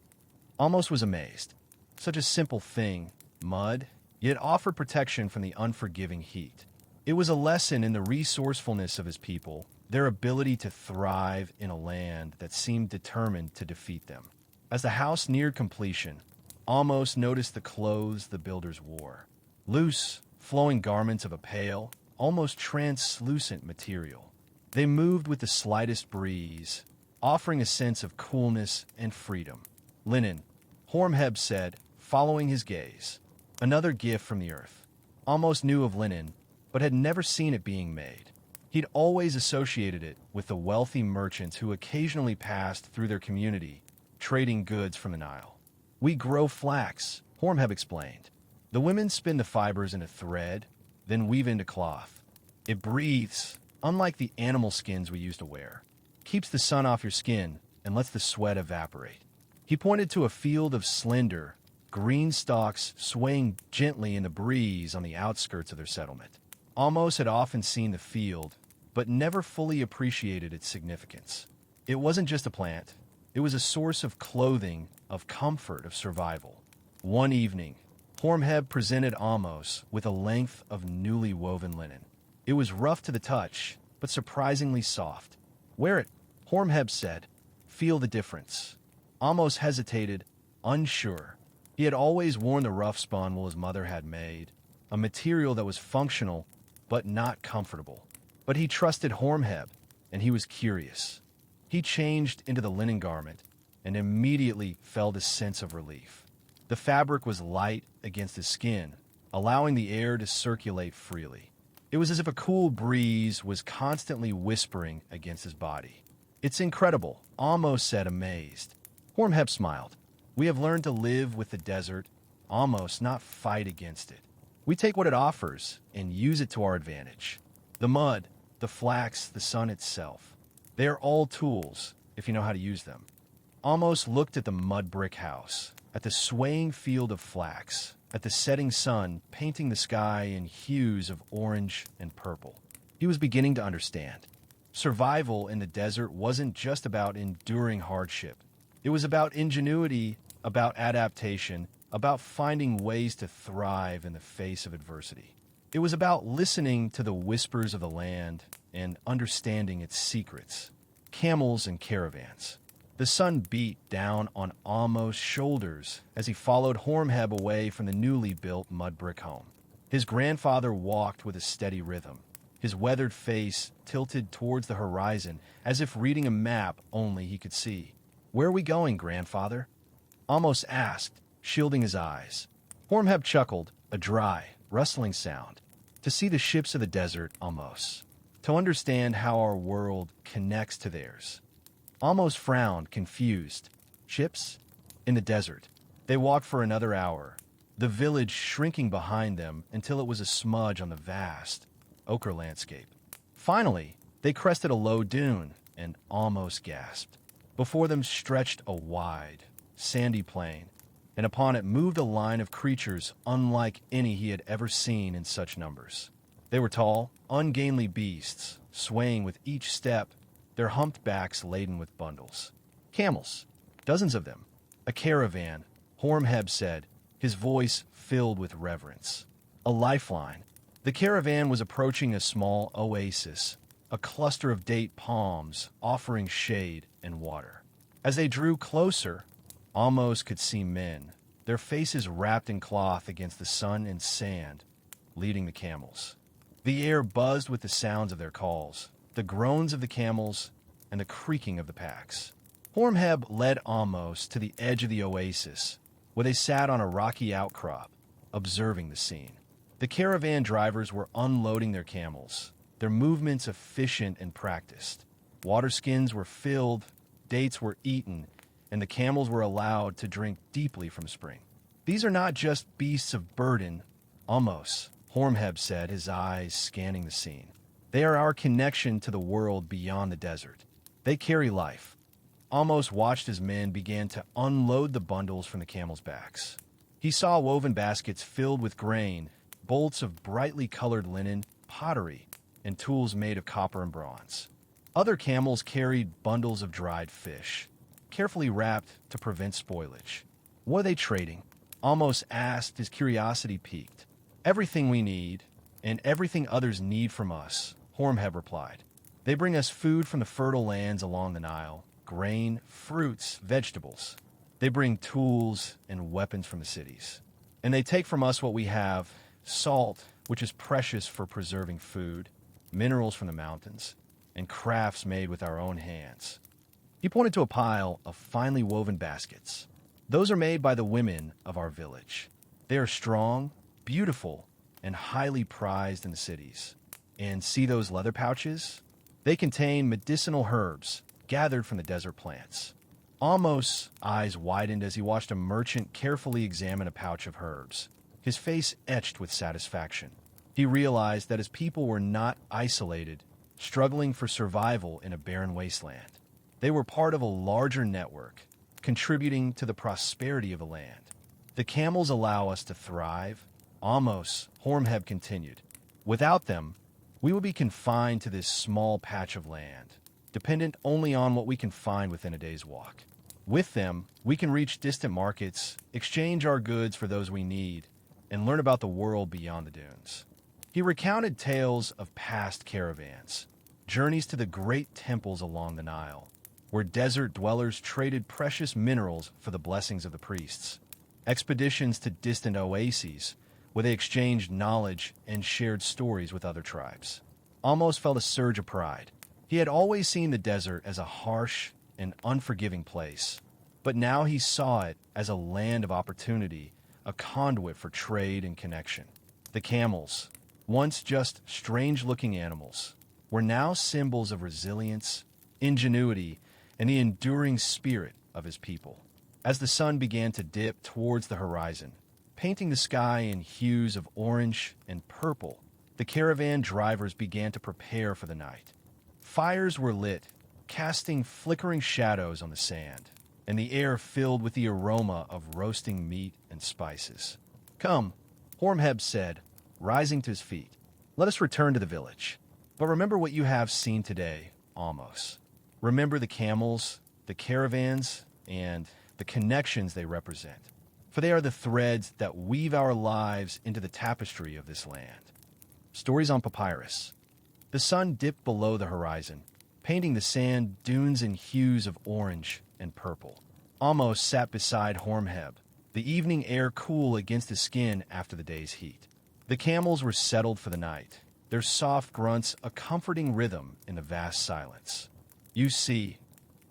Ahmose was amazed. Such a simple thing, mud, yet offered protection from the unforgiving heat. It was a lesson in the resourcefulness of his people, their ability to thrive in a land that seemed determined to defeat them. As the house neared completion, Ahmose noticed the clothes the builders wore. Loose, flowing garments of a pale, almost translucent material. They moved with the slightest breeze, offering a sense of coolness and freedom. "Linen," Hormheb said, following his gaze. "Another gift from the earth." Ahmose knew of linen, but had never seen it being made. He'd always associated it with the wealthy merchants who occasionally passed through their community, trading goods from the Nile. "We grow flax," Hormheb explained. "The women spin the fibers into thread, then weave into cloth. It breathes, unlike the animal skins we used to wear. Keeps the sun off your skin and lets the sweat evaporate." He pointed to a field of slender, green stalks swaying gently in the breeze on the outskirts of their settlement. Ahmose had often seen the field, but never fully appreciated its significance. It wasn't just a plant. It was a source of clothing, of comfort, of survival. One evening, Hormheb presented Ahmose with a length of newly woven linen. It was rough to the touch, but surprisingly soft. "Wear it," Hormheb said. "Feel the difference." Ahmose hesitated, unsure. He had always worn the rough spun wool his mother had made, a material that was functional but not comfortable. But he trusted Hormheb, and he was curious. He changed into the linen garment and immediately felt a sense of relief. The fabric was light against his skin, allowing the air to circulate freely. It was as if a cool breeze was constantly whispering against his body. "It's incredible," Ahmose said, amazed. Hormheb smiled. "We have learned to live with the desert, Ahmose, not fight against it. We take what it offers and use it to our advantage. The mud, the flax, the sun itself. They are all tools, if you know how to use them." Ahmose looked at the mudbrick house, at the swaying field of flax, at the setting sun painting the sky in hues of orange and purple. He was beginning to understand. Survival in the desert wasn't just about enduring hardship. It was about ingenuity, about adaptation, about finding ways to thrive in the face of adversity. It was about listening to the whispers of the land and understanding its secrets. Camels and caravans. The sun beat down on Ahmose's shoulders as he followed Hormheb away from the newly built mudbrick home. His grandfather walked with a steady rhythm, his weathered face tilted towards the horizon as if reading a map only he could see. "Where are we going, grandfather?" Ahmose asked, shielding his eyes. Hormheb chuckled, a dry, rustling sound. "To see the ships of the desert, Ahmose. To understand how our world connects to theirs." Ahmose frowned, confused. Ships? In the desert. They walked for another hour, the village shrinking behind them until it was a smudge on the vast, ochre landscape. Finally, they crested a low dune, and Ahmose gasped. Before them stretched a wide, sandy plain, and upon it moved a line of creatures unlike any he had ever seen in such numbers. They were tall, ungainly beasts, swaying with each step, their humped backs laden with bundles. Camels, dozens of them. A caravan, Hormheb said, his voice filled with reverence. A lifeline. The caravan was approaching a small oasis, a cluster of date palms offering shade and water. As they drew closer, Ahmose could see men, their faces wrapped in cloth against the sun and sand, leading the camels. The air buzzed with the sounds of their calls, the groans of the camels, and the creaking of the packs. Hormheb led Ahmose to the edge of the oasis, where they sat on a rocky outcrop, observing the scene. The caravan drivers were unloading their camels, their movements efficient and practiced. Water skins were filled, dates were eaten, and the camels were allowed to drink deeply from spring. These are not just beasts of burden, Ahmose, Hormheb said, his eyes scanning the scene. They are our connection to the world beyond the desert. They carry life. Ahmose watched as men began to unload the bundles from the camels' backs. He saw woven baskets filled with grain, bolts of brightly colored linen, pottery, and tools made of copper and bronze. Other camels carried bundles of dried fish, carefully wrapped to prevent spoilage. What are they trading? Ahmose asked, his curiosity piqued. Everything we need, and everything others need from us, Hormheb replied. They bring us food from the fertile lands along the Nile, grain, fruits, vegetables. They bring tools and weapons from the cities. And they take from us what we have, salt, which is precious for preserving food, minerals from the mountains, and crafts made with our own hands. He pointed to a pile of finely woven baskets. Those are made by the women of our village. They are strong, beautiful, and highly prized in the cities. And see those leather pouches? They contain medicinal herbs gathered from the desert plants. Ahmose's eyes widened as he watched a merchant carefully examine a pouch of herbs, his face etched with satisfaction. He realized that his people were not isolated, struggling for survival in a barren wasteland. They were part of a larger network, contributing to the prosperity of the land. The camels allow us to thrive, Ahmose, Hormheb continued. Without them, we would be confined to this small patch of land, dependent only on what we can find within a day's walk. With them, we can reach distant markets, exchange our goods for those we need, and learn about the world beyond the dunes. He recounted tales of past caravans, journeys to the great temples along the Nile, where desert dwellers traded precious minerals for the blessings of the priests, expeditions to distant oases, where they exchanged knowledge and shared stories with other tribes. Ahmose felt a surge of pride. He had always seen the desert as a harsh and unforgiving place, but now he saw it as a land of opportunity, a conduit for trade and connection. The camels, once just strange-looking animals, were now symbols of resilience, ingenuity, and the enduring spirit of his people. As the sun began to dip towards the horizon, painting the sky in hues of orange and purple, the caravan drivers began to prepare for the night. Fires were lit, casting flickering shadows on the sand, and the air filled with the aroma of roasting meat and spices. "Come," Hormheb said, rising to his feet. "Let us return to the village. But remember what you have seen today, Ahmose. Remember the camels, the caravans, and the connections they represent. For they are the threads that weave our lives into the tapestry of this land." Stories on papyrus. The sun dipped below the horizon, painting the sand dunes in hues of orange and purple. Ahmose sat beside Hormheb, the evening air cool against his skin after the day's heat. The camels were settled for the night, their soft grunts a comforting rhythm in the vast silence. "You see,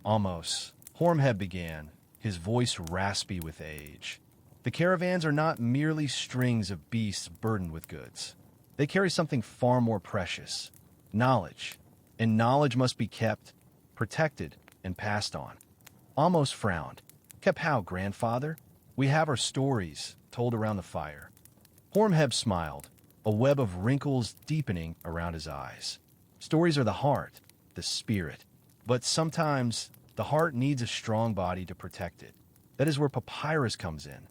Ahmose," Hormheb began, his voice raspy with age. "The caravans are not merely strings of beasts burdened with goods. They carry something far more precious, knowledge, and knowledge must be kept, protected, and passed on." Ahmose frowned. "Kept how, grandfather? We have our stories, told around the fire." Hormheb smiled, a web of wrinkles deepening around his eyes. "Stories are the heart, the spirit. But sometimes the heart needs a strong body to protect it. That is where papyrus comes in."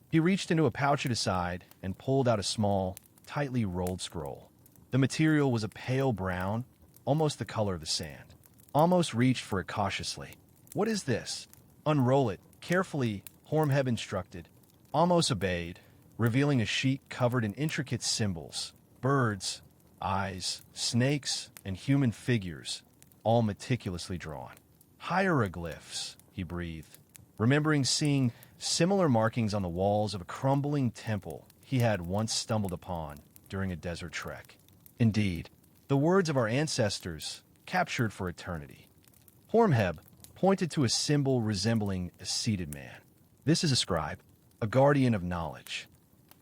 He reached into a pouch at his side and pulled out a small, tightly rolled scroll. The material was a pale brown, almost the color of the sand. Ahmose reached for it cautiously. "What is this?" "Unroll it, carefully," Hormheb instructed. Ahmose obeyed, revealing a sheet covered in intricate symbols, birds, eyes, snakes, and human figures, all meticulously drawn. "Hieroglyphs," he breathed, remembering seeing similar markings on the walls of a crumbling temple he had once stumbled upon during a desert trek. Indeed, the words of our ancestors, captured for eternity. Hormheb pointed to a symbol resembling a seated man. "This is a scribe, a guardian of knowledge."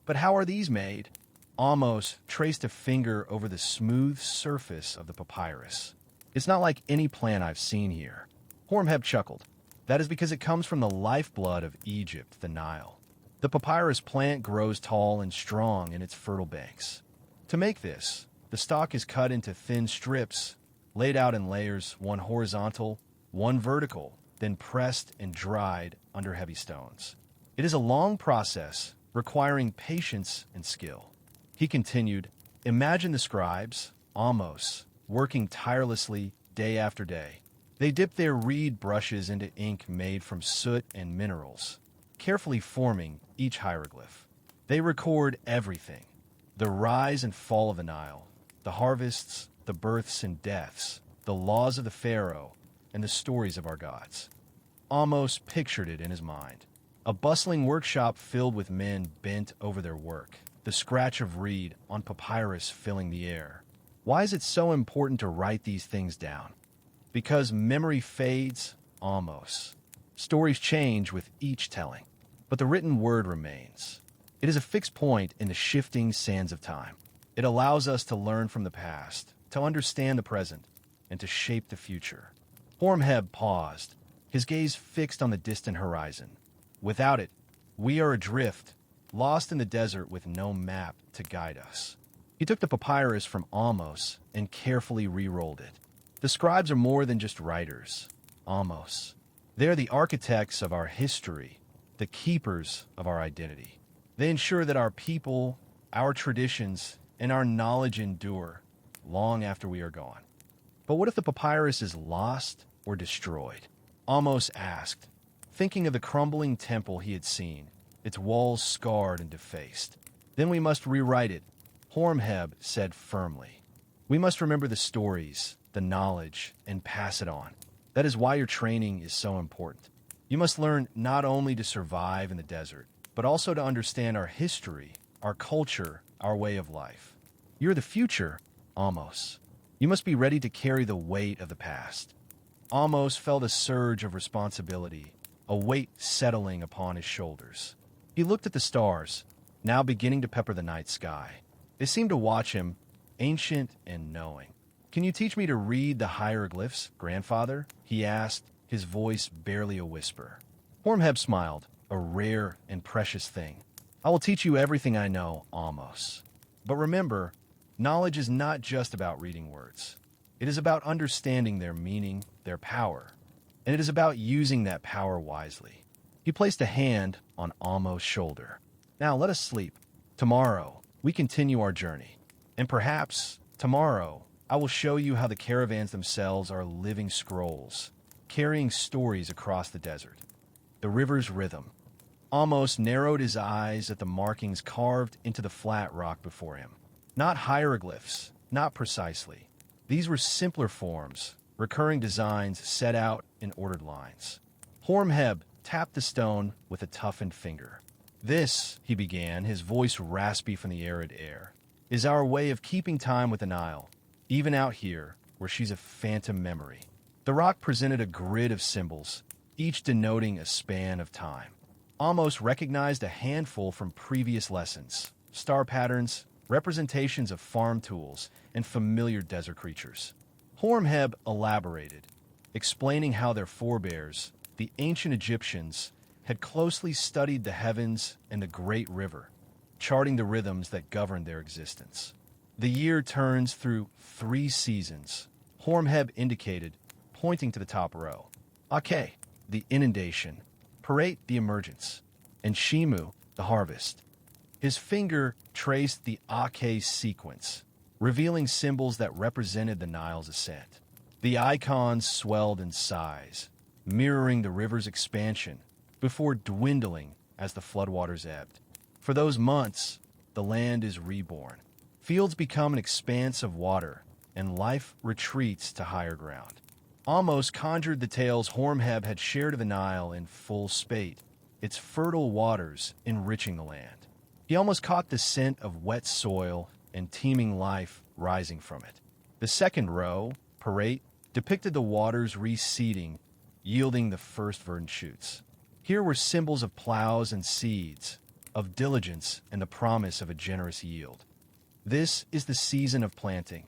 "But how are these made?" Ahmose traced a finger over the smooth surface of the papyrus. It's not like any plant I've seen here. Hormheb chuckled. That is because it comes from the lifeblood of Egypt, the Nile. The papyrus plant grows tall and strong in its fertile banks. To make this, the stalk is cut into thin strips, laid out in layers, one horizontal, one vertical, then pressed and dried under heavy stones. It is a long process requiring patience and skill. He continued, imagine the scribes, Ahmose, working tirelessly day after day. They dip their reed brushes into ink made from soot and minerals, carefully forming each hieroglyph. They record everything: the rise and fall of the Nile, the harvests, the births and deaths, the laws of the pharaoh, and the stories of our gods. Ahmose pictured it in his mind. A bustling workshop filled with men bent over their work, the scratch of reed on papyrus filling the air. Why is it so important to write these things down? Because memory fades, Ahmose. Stories change with each telling, but the written word remains. It is a fixed point in the shifting sands of time. It allows us to learn from the past, to understand the present, and to shape the future. Hormheb paused, his gaze fixed on the distant horizon. Without it, we are adrift, lost in the desert with no map to guide us. He took the papyrus from Ahmose and carefully re-rolled it. The scribes are more than just writers, Ahmose. They are the architects of our history, the keepers of our identity. They ensure that our people, our traditions, and our knowledge endure long after we are gone. But what if the papyrus is lost or destroyed? Ahmose asked, thinking of the crumbling temple he had seen, its walls scarred and defaced. Then we must rewrite it, Hormheb said firmly. We must remember the stories, the knowledge, and pass it on. That is why your training is so important. You must learn not only to survive in the desert, but also to understand our history, our culture, our way of life. You're the future, Ahmose. You must be ready to carry the weight of the past. Ahmose felt a surge of responsibility, a weight settling upon his shoulders. He looked at the stars, now beginning to pepper the night sky. They seemed to watch him, ancient and knowing. Can you teach me to read the hieroglyphs, grandfather? He asked, his voice barely a whisper. Hormheb smiled, a rare and precious thing. I will teach you everything I know, Ahmose. But remember, knowledge is not just about reading words. It is about understanding their meaning, their power. And it is about using that power wisely. He placed a hand on Ahmose's shoulder. Now let us sleep. Tomorrow, we continue our journey. And perhaps, tomorrow, I will show you how the caravans themselves are living scrolls, carrying stories across the desert. The river's rhythm. Ahmose narrowed his eyes at the markings carved into the flat rock before him. Not hieroglyphs, not precisely. These were simpler forms, recurring designs set out in ordered lines. Hormheb tapped the stone with a toughened finger. This, he began, his voice raspy from the arid air, is our way of keeping time with the Nile, even out here, where she's a phantom memory. The rock presented a grid of symbols, each denoting a span of time. Ahmose recognized a handful from previous lessons: star patterns, representations of farm tools, and familiar desert creatures. Hormheb elaborated, explaining how their forebears, the ancient Egyptians, had closely studied the heavens and the great river, charting the rhythms that governed their existence. The year turns through 3 seasons, Hormheb indicated, pointing to the top row. Ake, the inundation, Parate, the emergence, and Shimu, the harvest. His finger traced the Ake sequence, revealing symbols that represented the Nile's ascent. The icons swelled in size, mirroring the river's expansion before dwindling as the floodwaters ebbed. For those months, the land is reborn. Fields become an expanse of water, and life retreats to higher ground. Ahmose conjured the tales Hormheb had shared of the Nile in full spate, its fertile waters enriching the land. He almost caught the scent of wet soil and teeming life rising from it. The second row, Parate, depicted the waters reseeding, yielding the first verdant shoots. Here were symbols of plows and seeds, of diligence and the promise of a generous yield. This is the season of planting,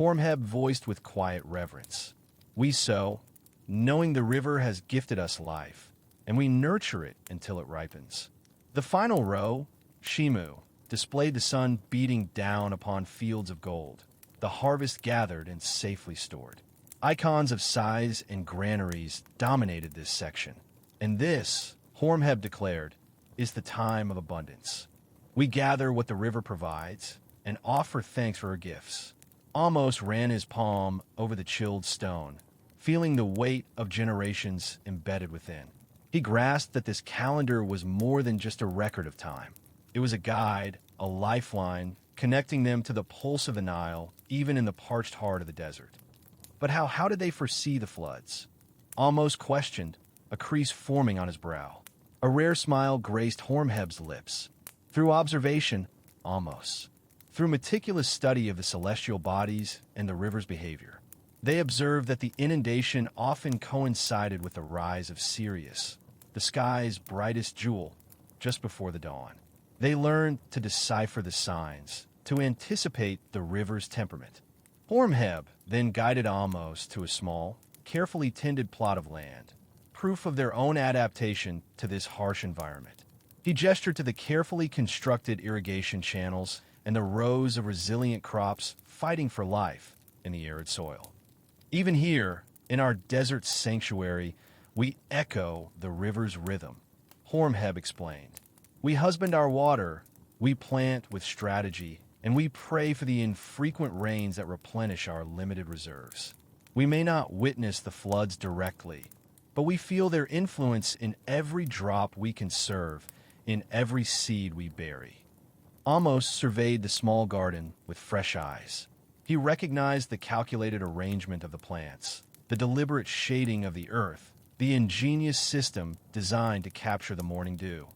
Hormheb voiced with quiet reverence. We sow, knowing the river has gifted us life, and we nurture it until it ripens. The final row, Shimu, displayed the sun beating down upon fields of gold, the harvest gathered and safely stored. Icons of size and granaries dominated this section, and this, Hormheb declared, is the time of abundance. We gather what the river provides and offer thanks for her gifts. Ahmose ran his palm over the chilled stone, feeling the weight of generations embedded within. He grasped that this calendar was more than just a record of time. It was a guide, a lifeline, connecting them to the pulse of the Nile, even in the parched heart of the desert. But how did they foresee the floods? Ahmose questioned, a crease forming on his brow. A rare smile graced Hormheb's lips. Through observation, Ahmose. Through meticulous study of the celestial bodies and the river's behavior, they observed that the inundation often coincided with the rise of Sirius, the sky's brightest jewel, just before the dawn. They learned to decipher the signs, to anticipate the river's temperament. Hormheb then guided Ahmose to a small, carefully tended plot of land, proof of their own adaptation to this harsh environment. He gestured to the carefully constructed irrigation channels and the rows of resilient crops fighting for life in the arid soil. Even here, in our desert sanctuary, we echo the river's rhythm, Hormheb explained. We husband our water, we plant with strategy, and we pray for the infrequent rains that replenish our limited reserves. We may not witness the floods directly, but we feel their influence in every drop we conserve, in every seed we bury. Ahmose surveyed the small garden with fresh eyes. He recognized the calculated arrangement of the plants, the deliberate shading of the earth, the ingenious system designed to capture the morning dew.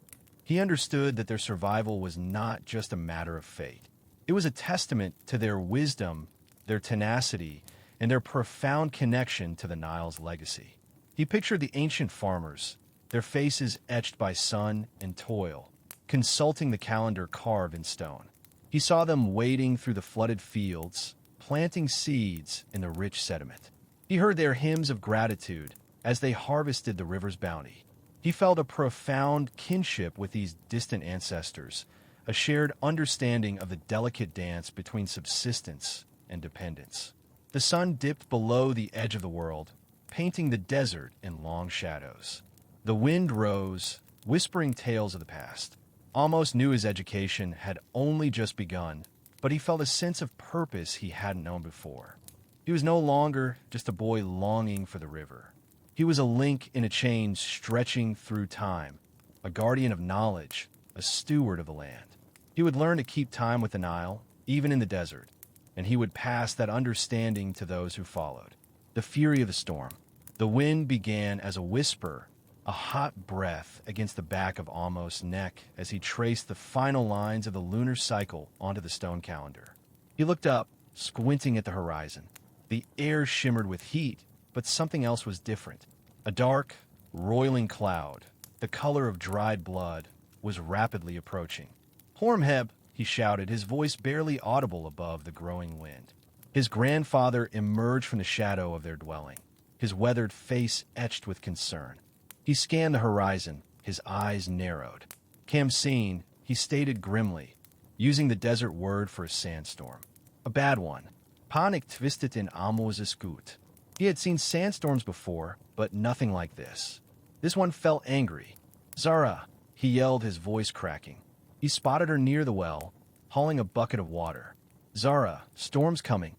He understood that their survival was not just a matter of fate. It was a testament to their wisdom, their tenacity, and their profound connection to the Nile's legacy. He pictured the ancient farmers, their faces etched by sun and toil, consulting the calendar carved in stone. He saw them wading through the flooded fields, planting seeds in the rich sediment. He heard their hymns of gratitude as they harvested the river's bounty. He felt a profound kinship with these distant ancestors, a shared understanding of the delicate dance between subsistence and dependence. The sun dipped below the edge of the world, painting the desert in long shadows. The wind rose, whispering tales of the past. Ahmose knew his education had only just begun, but he felt a sense of purpose he hadn't known before. He was no longer just a boy longing for the river. He was a link in a chain stretching through time, a guardian of knowledge, a steward of the land. He would learn to keep time with the Nile, even in the desert, and he would pass that understanding to those who followed. The fury of the storm. The wind began as a whisper, a hot breath against the back of Ahmose's neck as he traced the final lines of the lunar cycle onto the stone calendar. He looked up, squinting at the horizon. The air shimmered with heat, but something else was different. A dark, roiling cloud, the color of dried blood, was rapidly approaching. Hormheb, he shouted, his voice barely audible above the growing wind. His grandfather emerged from the shadow of their dwelling, his weathered face etched with concern. He scanned the horizon, his eyes narrowed. Kamseen, he stated grimly, using the desert word for a sandstorm. A bad one. Panik twistet in Ahmose gut. He had seen sandstorms before, but nothing like this. This one felt angry. Zara, he yelled, his voice cracking. He spotted her near the well, hauling a bucket of water. Zara, storm's coming.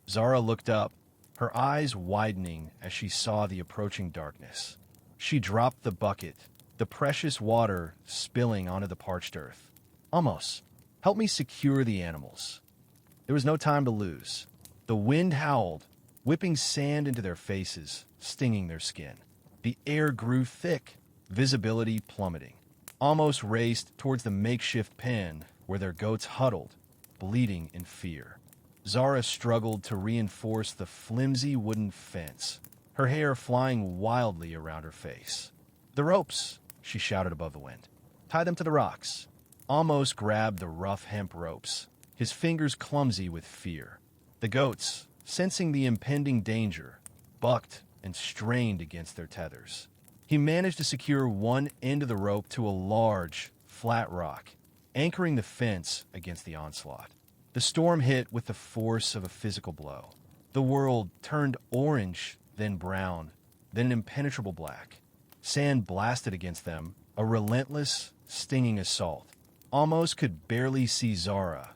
Zara looked up, her eyes widening as she saw the approaching darkness. She dropped the bucket, the precious water spilling onto the parched earth. Ahmose, help me secure the animals. There was no time to lose. The wind howled, whipping sand into their faces, stinging their skin. The air grew thick, visibility plummeting. Ahmose raced towards the makeshift pen where their goats huddled, bleeding in fear. Zara struggled to reinforce the flimsy wooden fence, her hair flying wildly around her face. The ropes, she shouted above the wind. Tie them to the rocks. Ahmose grabbed the rough hemp ropes, his fingers clumsy with fear. The goats, sensing the impending danger, bucked and strained against their tethers. He managed to secure one end of the rope to a large, flat rock, anchoring the fence against the onslaught. The storm hit with the force of a physical blow. The world turned orange, then brown, then an impenetrable black. Sand blasted against them, a relentless, stinging assault. Ahmose could barely see Zara,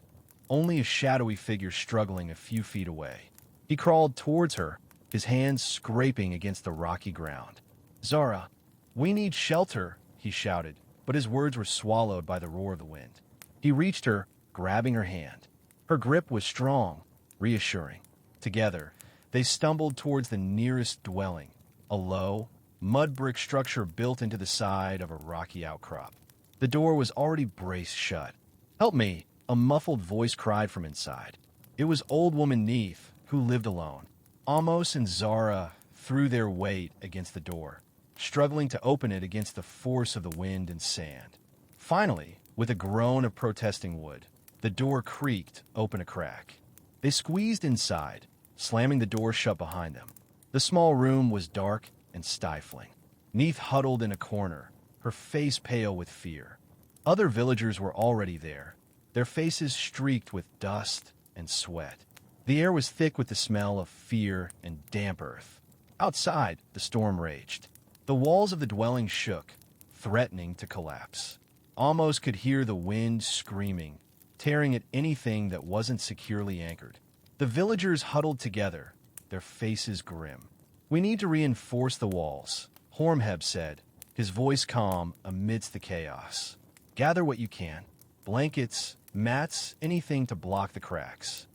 only a shadowy figure struggling a few feet away. He crawled towards her, his hands scraping against the rocky ground. "Zara, we need shelter," he shouted, but his words were swallowed by the roar of the wind. He reached her, grabbing her hand. Her grip was strong, reassuring. Together, they stumbled towards the nearest dwelling, a low, mud-brick structure built into the side of a rocky outcrop. The door was already braced shut. "Help me," a muffled voice cried from inside. It was old woman Neith, who lived alone. Ahmose and Zara threw their weight against the door, struggling to open it against the force of the wind and sand. Finally, with a groan of protesting wood, the door creaked open a crack. They squeezed inside, slamming the door shut behind them. The small room was dark and stifling. Neith huddled in a corner, her face pale with fear. Other villagers were already there, their faces streaked with dust and sweat. The air was thick with the smell of fear and damp earth. Outside, the storm raged. The walls of the dwelling shook, threatening to collapse. Ahmose could hear the wind screaming, tearing at anything that wasn't securely anchored. The villagers huddled together, their faces grim. "We need to reinforce the walls," Hormheb said, his voice calm amidst the chaos. "Gather what you can. Blankets, mats, anything to block the cracks."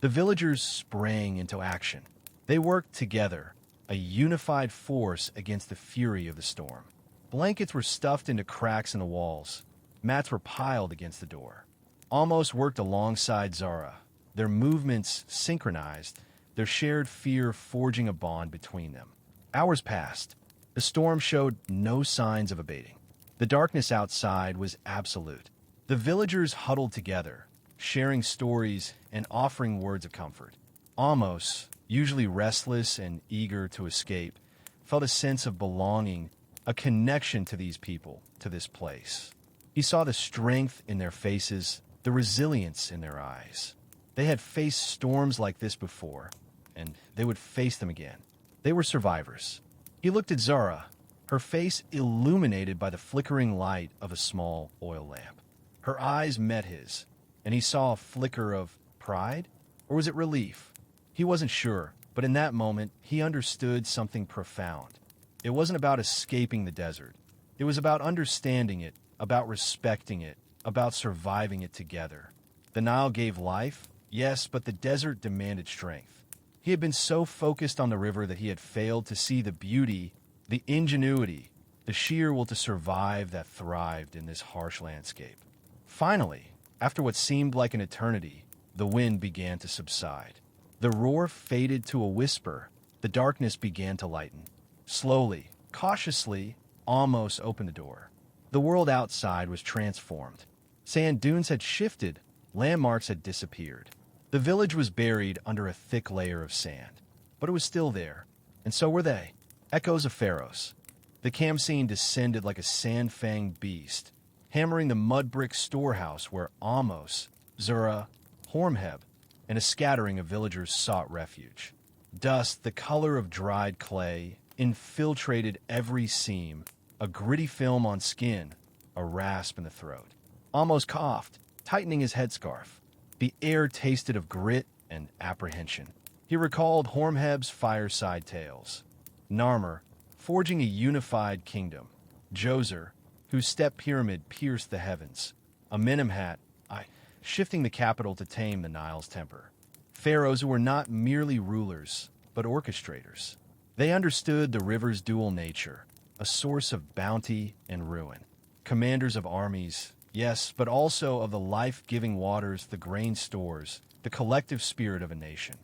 The villagers sprang into action. They worked together, a unified force against the fury of the storm. Blankets were stuffed into cracks in the walls. Mats were piled against the door. Ahmose worked alongside Zara, their movements synchronized, their shared fear forging a bond between them. Hours passed. The storm showed no signs of abating. The darkness outside was absolute. The villagers huddled together, sharing stories and offering words of comfort. Ahmose, usually restless and eager to escape, felt a sense of belonging, a connection to these people, to this place. He saw the strength in their faces, the resilience in their eyes. They had faced storms like this before, and they would face them again. They were survivors. He looked at Zara, her face illuminated by the flickering light of a small oil lamp. Her eyes met his, and he saw a flicker of pride, or was it relief? He wasn't sure, but in that moment, he understood something profound. It wasn't about escaping the desert. It was about understanding it, about respecting it, about surviving it together. The Nile gave life, yes, but the desert demanded strength. He had been so focused on the river that he had failed to see the beauty, the ingenuity, the sheer will to survive that thrived in this harsh landscape. Finally, after what seemed like an eternity, the wind began to subside. The roar faded to a whisper. The darkness began to lighten. Slowly, cautiously, Ahmose opened the door. The world outside was transformed. Sand dunes had shifted. Landmarks had disappeared. The village was buried under a thick layer of sand. But it was still there, and so were they. Echoes of Pharos. The camp scene descended like a sand-fanged beast, hammering the mud-brick storehouse where Ahmose, Zura, Hormheb, and a scattering of villagers sought refuge. Dust, the color of dried clay, infiltrated every seam, a gritty film on skin, a rasp in the throat. Ahmose coughed, tightening his headscarf. The air tasted of grit and apprehension. He recalled Hormheb's fireside tales. Narmer, forging a unified kingdom. Djoser, whose step pyramid pierced the heavens. Amenemhat, shifting the capital to tame the Nile's temper. Pharaohs who were not merely rulers, but orchestrators. They understood the river's dual nature, a source of bounty and ruin. Commanders of armies, yes, but also of the life-giving waters, the grain stores, the collective spirit of a nation.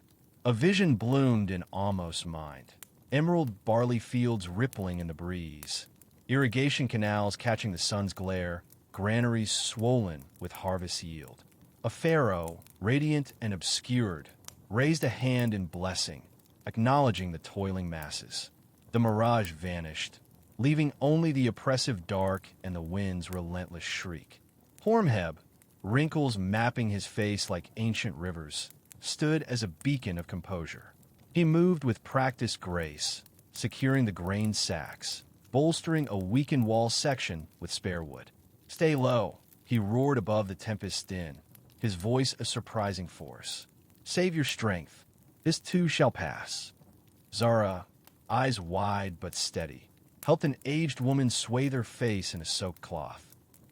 A vision bloomed in Ahmose's mind. Emerald barley fields rippling in the breeze. Irrigation canals catching the sun's glare, granaries swollen with harvest yield. A pharaoh, radiant and obscured, raised a hand in blessing, acknowledging the toiling masses. The mirage vanished, leaving only the oppressive dark and the wind's relentless shriek. Hormheb, wrinkles mapping his face like ancient rivers, stood as a beacon of composure. He moved with practiced grace, securing the grain sacks, bolstering a weakened wall section with spare wood. "Stay low," he roared above the tempest's din, his voice a surprising force. "Save your strength. This too shall pass." Zara, eyes wide but steady, helped an aged woman swathe her face in a soaked cloth.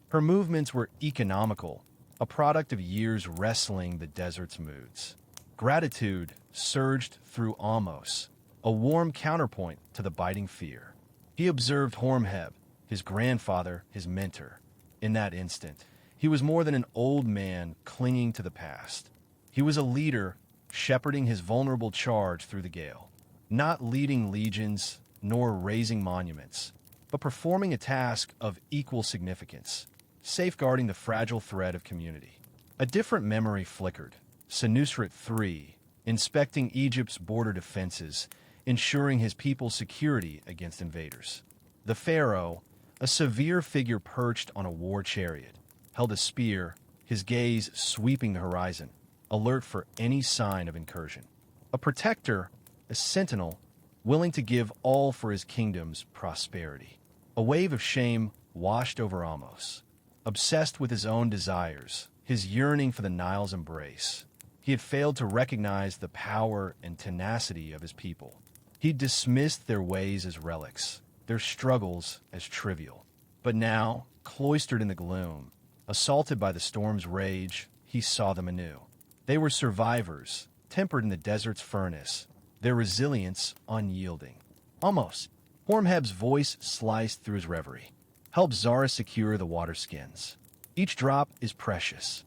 Her movements were economical, a product of years wrestling the desert's moods. Gratitude surged through Ahmose, a warm counterpoint to the biting fear. He observed Hormheb, his grandfather, his mentor. In that instant, he was more than an old man clinging to the past. He was a leader shepherding his vulnerable charge through the gale, not leading legions nor raising monuments, but performing a task of equal significance, safeguarding the fragile thread of community. A different memory flickered. Senusret III, inspecting Egypt's border defenses, ensuring his people's security against invaders. The pharaoh, a severe figure perched on a war chariot, held a spear, his gaze sweeping the horizon, alert for any sign of incursion. A protector, a sentinel, willing to give all for his kingdom's prosperity. A wave of shame washed over Ahmose. Obsessed with his own desires, his yearning for the Nile's embrace, he had failed to recognize the power and tenacity of his people. He dismissed their ways as relics, their struggles as trivial. But now, cloistered in the gloom, assaulted by the storm's rage, he saw them anew. They were survivors, tempered in the desert's furnace, their resilience unyielding. "Ahmose," Hormheb's voice sliced through his reverie. "Help Zara secure the water skins. Each drop is precious."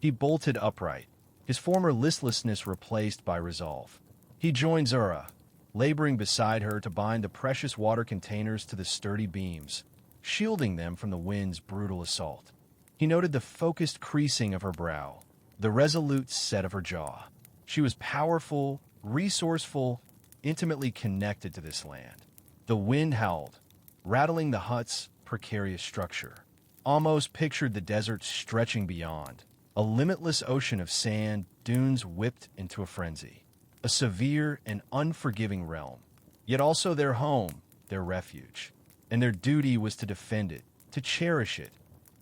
He bolted upright, his former listlessness replaced by resolve. He joined Zara, laboring beside her to bind the precious water containers to the sturdy beams, shielding them from the wind's brutal assault. He noted the focused creasing of her brow, the resolute set of her jaw. She was powerful, resourceful, intimately connected to this land. The wind howled, rattling the hut's precarious structure. Ahmose pictured the desert stretching beyond, a limitless ocean of sand, dunes whipped into a frenzy. A severe and unforgiving realm, yet also their home, their refuge. And their duty was to defend it, to cherish it,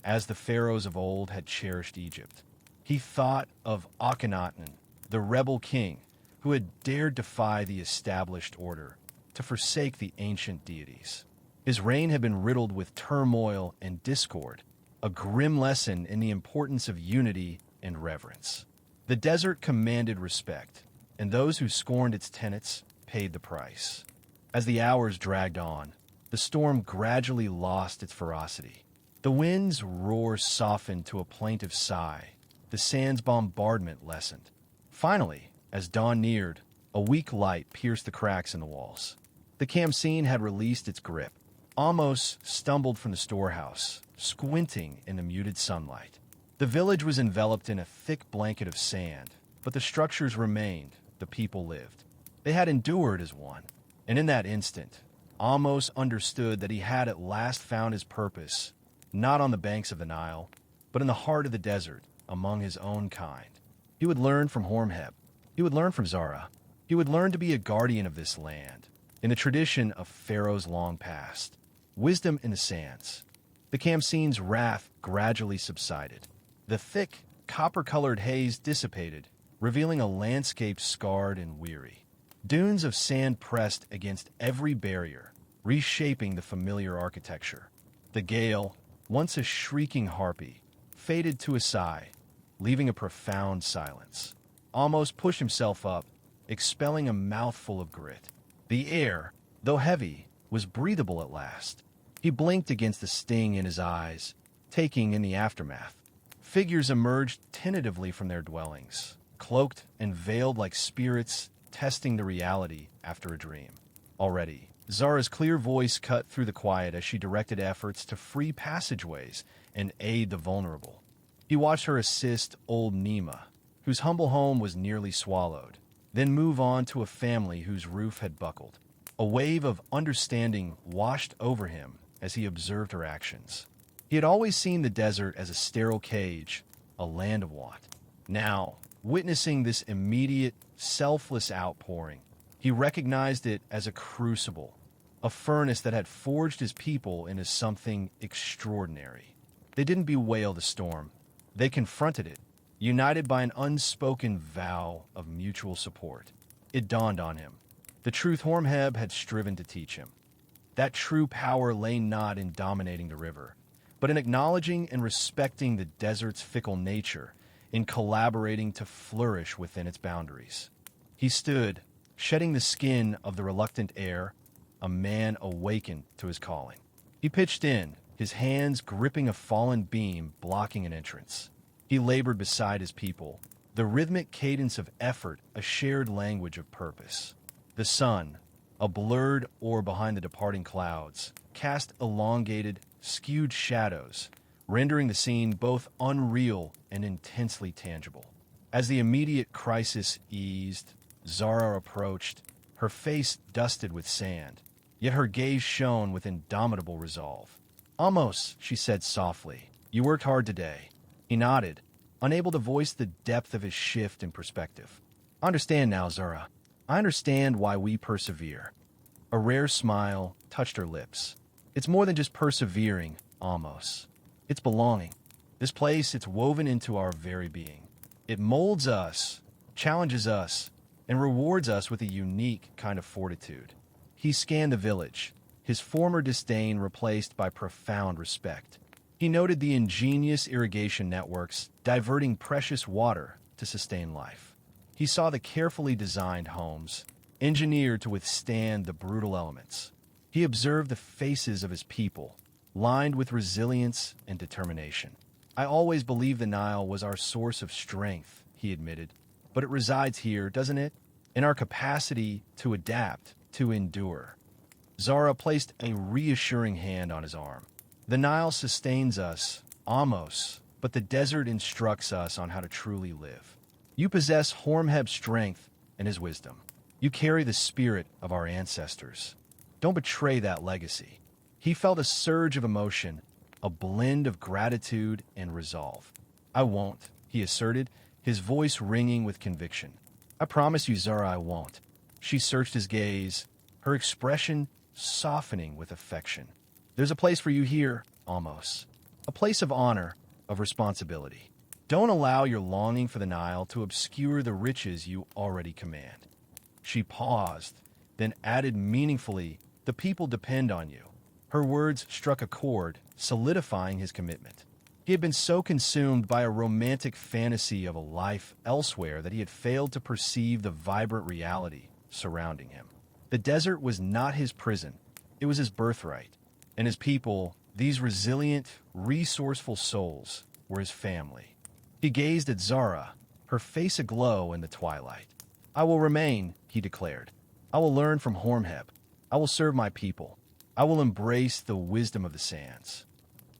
as the pharaohs of old had cherished Egypt. He thought of Akhenaten, the rebel king, who had dared defy the established order, to forsake the ancient deities. His reign had been riddled with turmoil and discord, a grim lesson in the importance of unity and reverence. The desert commanded respect, and those who scorned its tenets paid the price. As the hours dragged on, the storm gradually lost its ferocity. The wind's roar softened to a plaintive sigh. The sand's bombardment lessened. Finally, as dawn neared, a weak light pierced the cracks in the walls. The Khamsin had released its grip. Ahmose stumbled from the storehouse, squinting in the muted sunlight. The village was enveloped in a thick blanket of sand, but the structures remained, the people lived. They had endured as one, and in that instant, Ahmose understood that he had at last found his purpose, not on the banks of the Nile, but in the heart of the desert, among his own kind. He would learn from Hormheb. He would learn from Zara. He would learn to be a guardian of this land, in the tradition of pharaohs long past. Wisdom in the sands. The Khamsin's wrath gradually subsided. The thick, copper-colored haze dissipated, revealing a landscape scarred and weary. Dunes of sand pressed against every barrier, reshaping the familiar architecture. The gale, once a shrieking harpy, faded to a sigh, leaving a profound silence. Ahmose pushed himself up, expelling a mouthful of grit. The air, though heavy, was breathable at last. He blinked against the sting in his eyes, taking in the aftermath. Figures emerged tentatively from their dwellings, cloaked and veiled like spirits testing the reality after a dream. Already, Zara's clear voice cut through the quiet as she directed efforts to free passageways and aid the vulnerable. He watched her assist old Nima, who whose humble home was nearly swallowed, then move on to a family whose roof had buckled. A wave of understanding washed over him as he observed her actions. He had always seen the desert as a sterile cage, a land of want. Now, witnessing this immediate, selfless outpouring, he recognized it as a crucible, a furnace that had forged his people into something extraordinary. They didn't bewail the storm. They confronted it, united by an unspoken vow of mutual support. It dawned on him. The truth Hormheb had striven to teach him. That true power lay not in dominating the river, but in acknowledging and respecting the desert's fickle nature, in collaborating to flourish within its boundaries. He stood, shedding the skin of the reluctant heir, a man awakened to his calling. He pitched in, his hands gripping a fallen beam blocking an entrance. He labored beside his people, the rhythmic cadence of effort a shared language of purpose. The sun, a blurred orb behind the departing clouds, cast elongated, skewed shadows, rendering the scene both unreal and intensely tangible. As the immediate crisis eased, Zara approached, her face dusted with sand, yet her gaze shone with indomitable resolve. "Ahmose," she said softly, "you worked hard today." He nodded, unable to voice the depth of his shift in perspective. "I understand now, Zara. I understand why we persevere." A rare smile touched her lips. "It's more than just persevering, Ahmose. It's belonging. This place, it's woven into our very being. It molds us, challenges us, and rewards us with a unique kind of fortitude." He scanned the village, his former disdain replaced by profound respect. He noted the ingenious irrigation networks diverting precious water to sustain life. He saw the carefully designed homes, engineered to withstand the brutal elements. He observed the faces of his people, lined with resilience and determination. "I always believed the Nile was our source of strength," he admitted. "But it resides here, doesn't it? In our capacity to adapt, to endure." Zara placed a reassuring hand on his arm. "The Nile sustains us, Ahmose, but the desert instructs us on how to truly live. You possess Hormheb's strength and his wisdom. You carry the spirit of our ancestors. Don't betray that legacy." He felt a surge of emotion, a blend of gratitude and resolve. "I won't," he asserted, his voice ringing with conviction. "I promise you, Zara, I won't." She searched his gaze, her expression softening with affection. "There's a place for you here, Ahmose. A place of honor, of responsibility. Don't allow your longing for the Nile to obscure the riches you already command." She paused, then added meaningfully, "The people depend on you." Her words struck a chord, solidifying his commitment. He had been so consumed by a romantic fantasy of a life elsewhere that he had failed to perceive the vibrant reality surrounding him. The desert was not his prison, it was his birthright. And his people, these resilient, resourceful souls, were his family. He gazed at Zara, her face aglow in the twilight. "I will remain," he declared. "I will learn from Hormheb. I will serve my people. I will embrace the wisdom of the sands."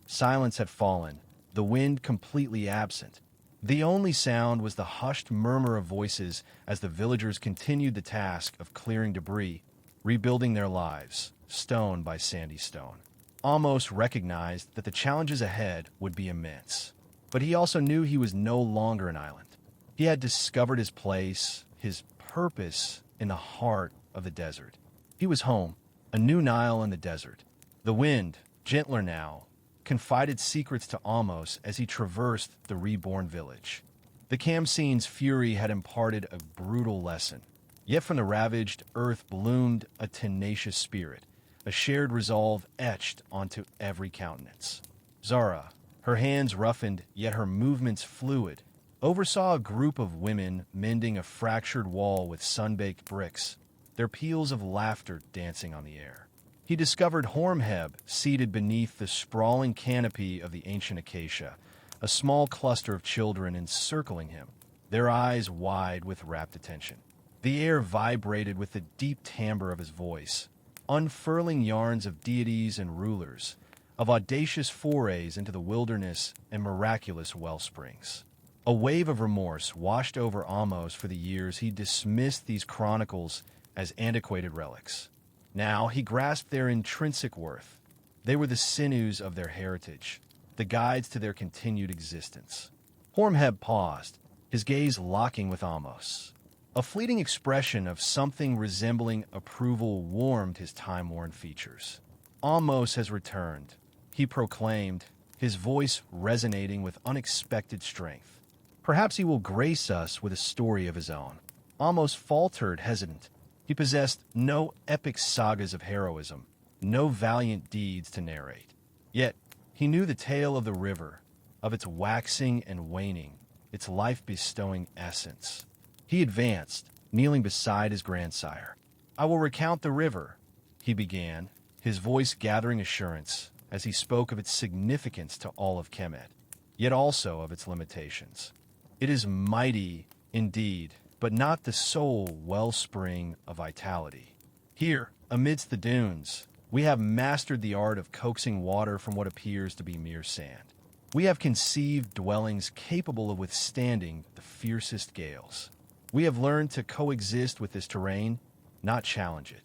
Silence had fallen, the wind completely absent. The only sound was the hushed murmur of voices as the villagers continued the task of clearing debris, rebuilding their lives, stone by sandy stone. Ahmose recognized that the challenges ahead would be immense, but he also knew he was no longer an island. He had discovered his place, his purpose in the heart of the desert. He was home, a new Nile in the desert. The wind, gentler now, confided secrets to Ahmose as he traversed the reborn village. The Khamsin's fury had imparted a brutal lesson, yet from the ravaged earth bloomed a tenacious spirit, a shared resolve etched onto every countenance. Zara, her hands roughened yet her movements fluid, oversaw a group of women mending a fractured wall with sun-baked bricks, their peals of laughter dancing on the air. He discovered Hormheb seated beneath the sprawling canopy of the ancient acacia, a small cluster of children encircling him, their eyes wide with rapt attention. The air vibrated with the deep timbre of his voice, unfurling yarns of deities and rulers, of audacious forays into the wilderness and miraculous wellsprings. A wave of remorse washed over Ahmose for the years he dismissed these chronicles as antiquated relics. Now he grasped their intrinsic worth. They were the sinews of their heritage, the guides to their continued existence. Hormheb paused, his gaze locking with Ahmose. A fleeting expression of something resembling approval warmed his time-worn features. Ahmose has returned, he proclaimed, his voice resonating with unexpected strength. Perhaps he will grace us with a story of his own. Ahmose faltered, hesitant. He possessed no epic sagas of heroism, no valiant deeds to narrate. Yet, he knew the tale of the river, of its waxing and waning, its life-bestowing essence. He advanced, kneeling beside his grandsire. "I will recount the river," he began, his voice gathering assurance as he spoke of its significance to all of Kemet, yet also of its limitations. "It is mighty, indeed, but not the sole wellspring of vitality. Here, amidst the dunes, we have mastered the art of coaxing water from what appears to be mere sand. We have conceived dwellings capable of withstanding the fiercest gales. We have learned to coexist with this terrain, not challenge it."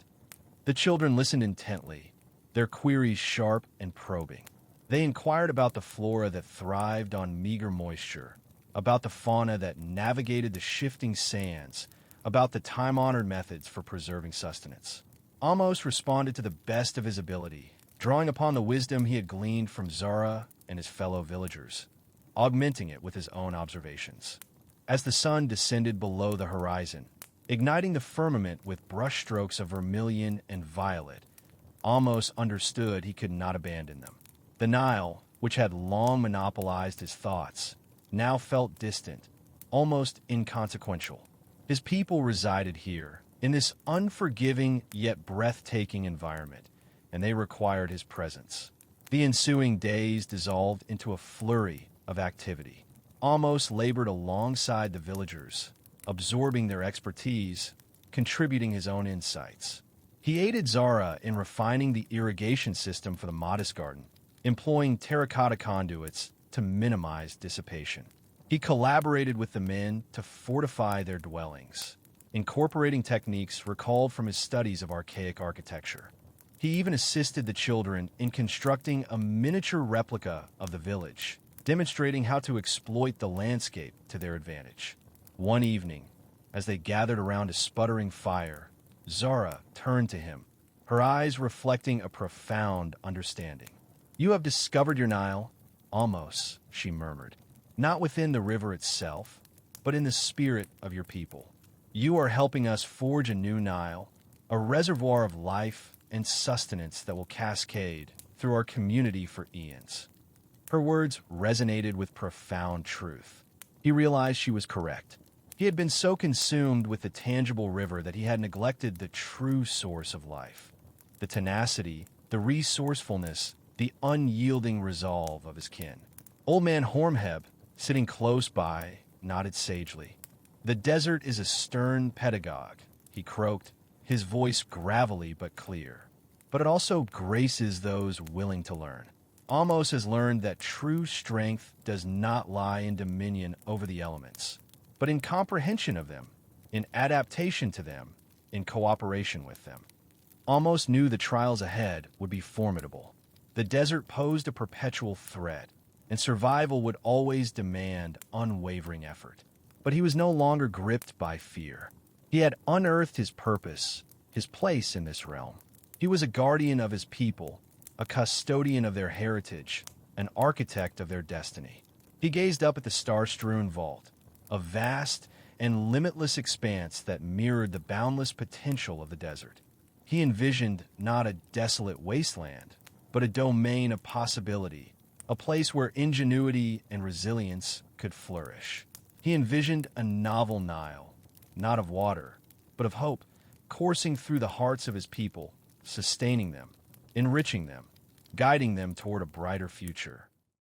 The children listened intently, their queries sharp and probing. They inquired about the flora that thrived on meager moisture, about the fauna that navigated the shifting sands, about the time-honored methods for preserving sustenance. Ahmose responded to the best of his ability, drawing upon the wisdom he had gleaned from Zara and his fellow villagers, augmenting it with his own observations. As the sun descended below the horizon, igniting the firmament with brushstrokes of vermilion and violet, Ahmose understood he could not abandon them. The Nile, which had long monopolized his thoughts, now felt distant, almost inconsequential. His people resided here, in this unforgiving yet breathtaking environment, and they required his presence. The ensuing days dissolved into a flurry of activity. Ahmose labored alongside the villagers, absorbing their expertise, contributing his own insights. He aided Zara in refining the irrigation system for the modest garden, employing terracotta conduits to minimize dissipation. He collaborated with the men to fortify their dwellings, incorporating techniques recalled from his studies of archaic architecture. He even assisted the children in constructing a miniature replica of the village, demonstrating how to exploit the landscape to their advantage. One evening, as they gathered around a sputtering fire, Zara turned to him, her eyes reflecting a profound understanding. "You have discovered your Nile, Ahmose," she murmured, "not within the river itself, but in the spirit of your people. You are helping us forge a new Nile, a reservoir of life and sustenance that will cascade through our community for eons." Her words resonated with profound truth. He realized she was correct. He had been so consumed with the tangible river that he had neglected the true source of life, the tenacity, the resourcefulness, the unyielding resolve of his kin. Old man Hormheb, sitting close by, nodded sagely. "The desert is a stern pedagogue," he croaked, his voice gravelly but clear. "But it also graces those willing to learn. Ahmose has learned that true strength does not lie in dominion over the elements, but in comprehension of them, in adaptation to them, in cooperation with them." Ahmose knew the trials ahead would be formidable. The desert posed a perpetual threat, and survival would always demand unwavering effort. But he was no longer gripped by fear. He had unearthed his purpose, his place in this realm. He was a guardian of his people, a custodian of their heritage, an architect of their destiny. He gazed up at the star-strewn vault, a vast and limitless expanse that mirrored the boundless potential of the desert. He envisioned not a desolate wasteland, but a domain of possibility, a place where ingenuity and resilience could flourish. He envisioned a novel Nile, not of water, but of hope, coursing through the hearts of his people, sustaining them, enriching them, guiding them toward a brighter future.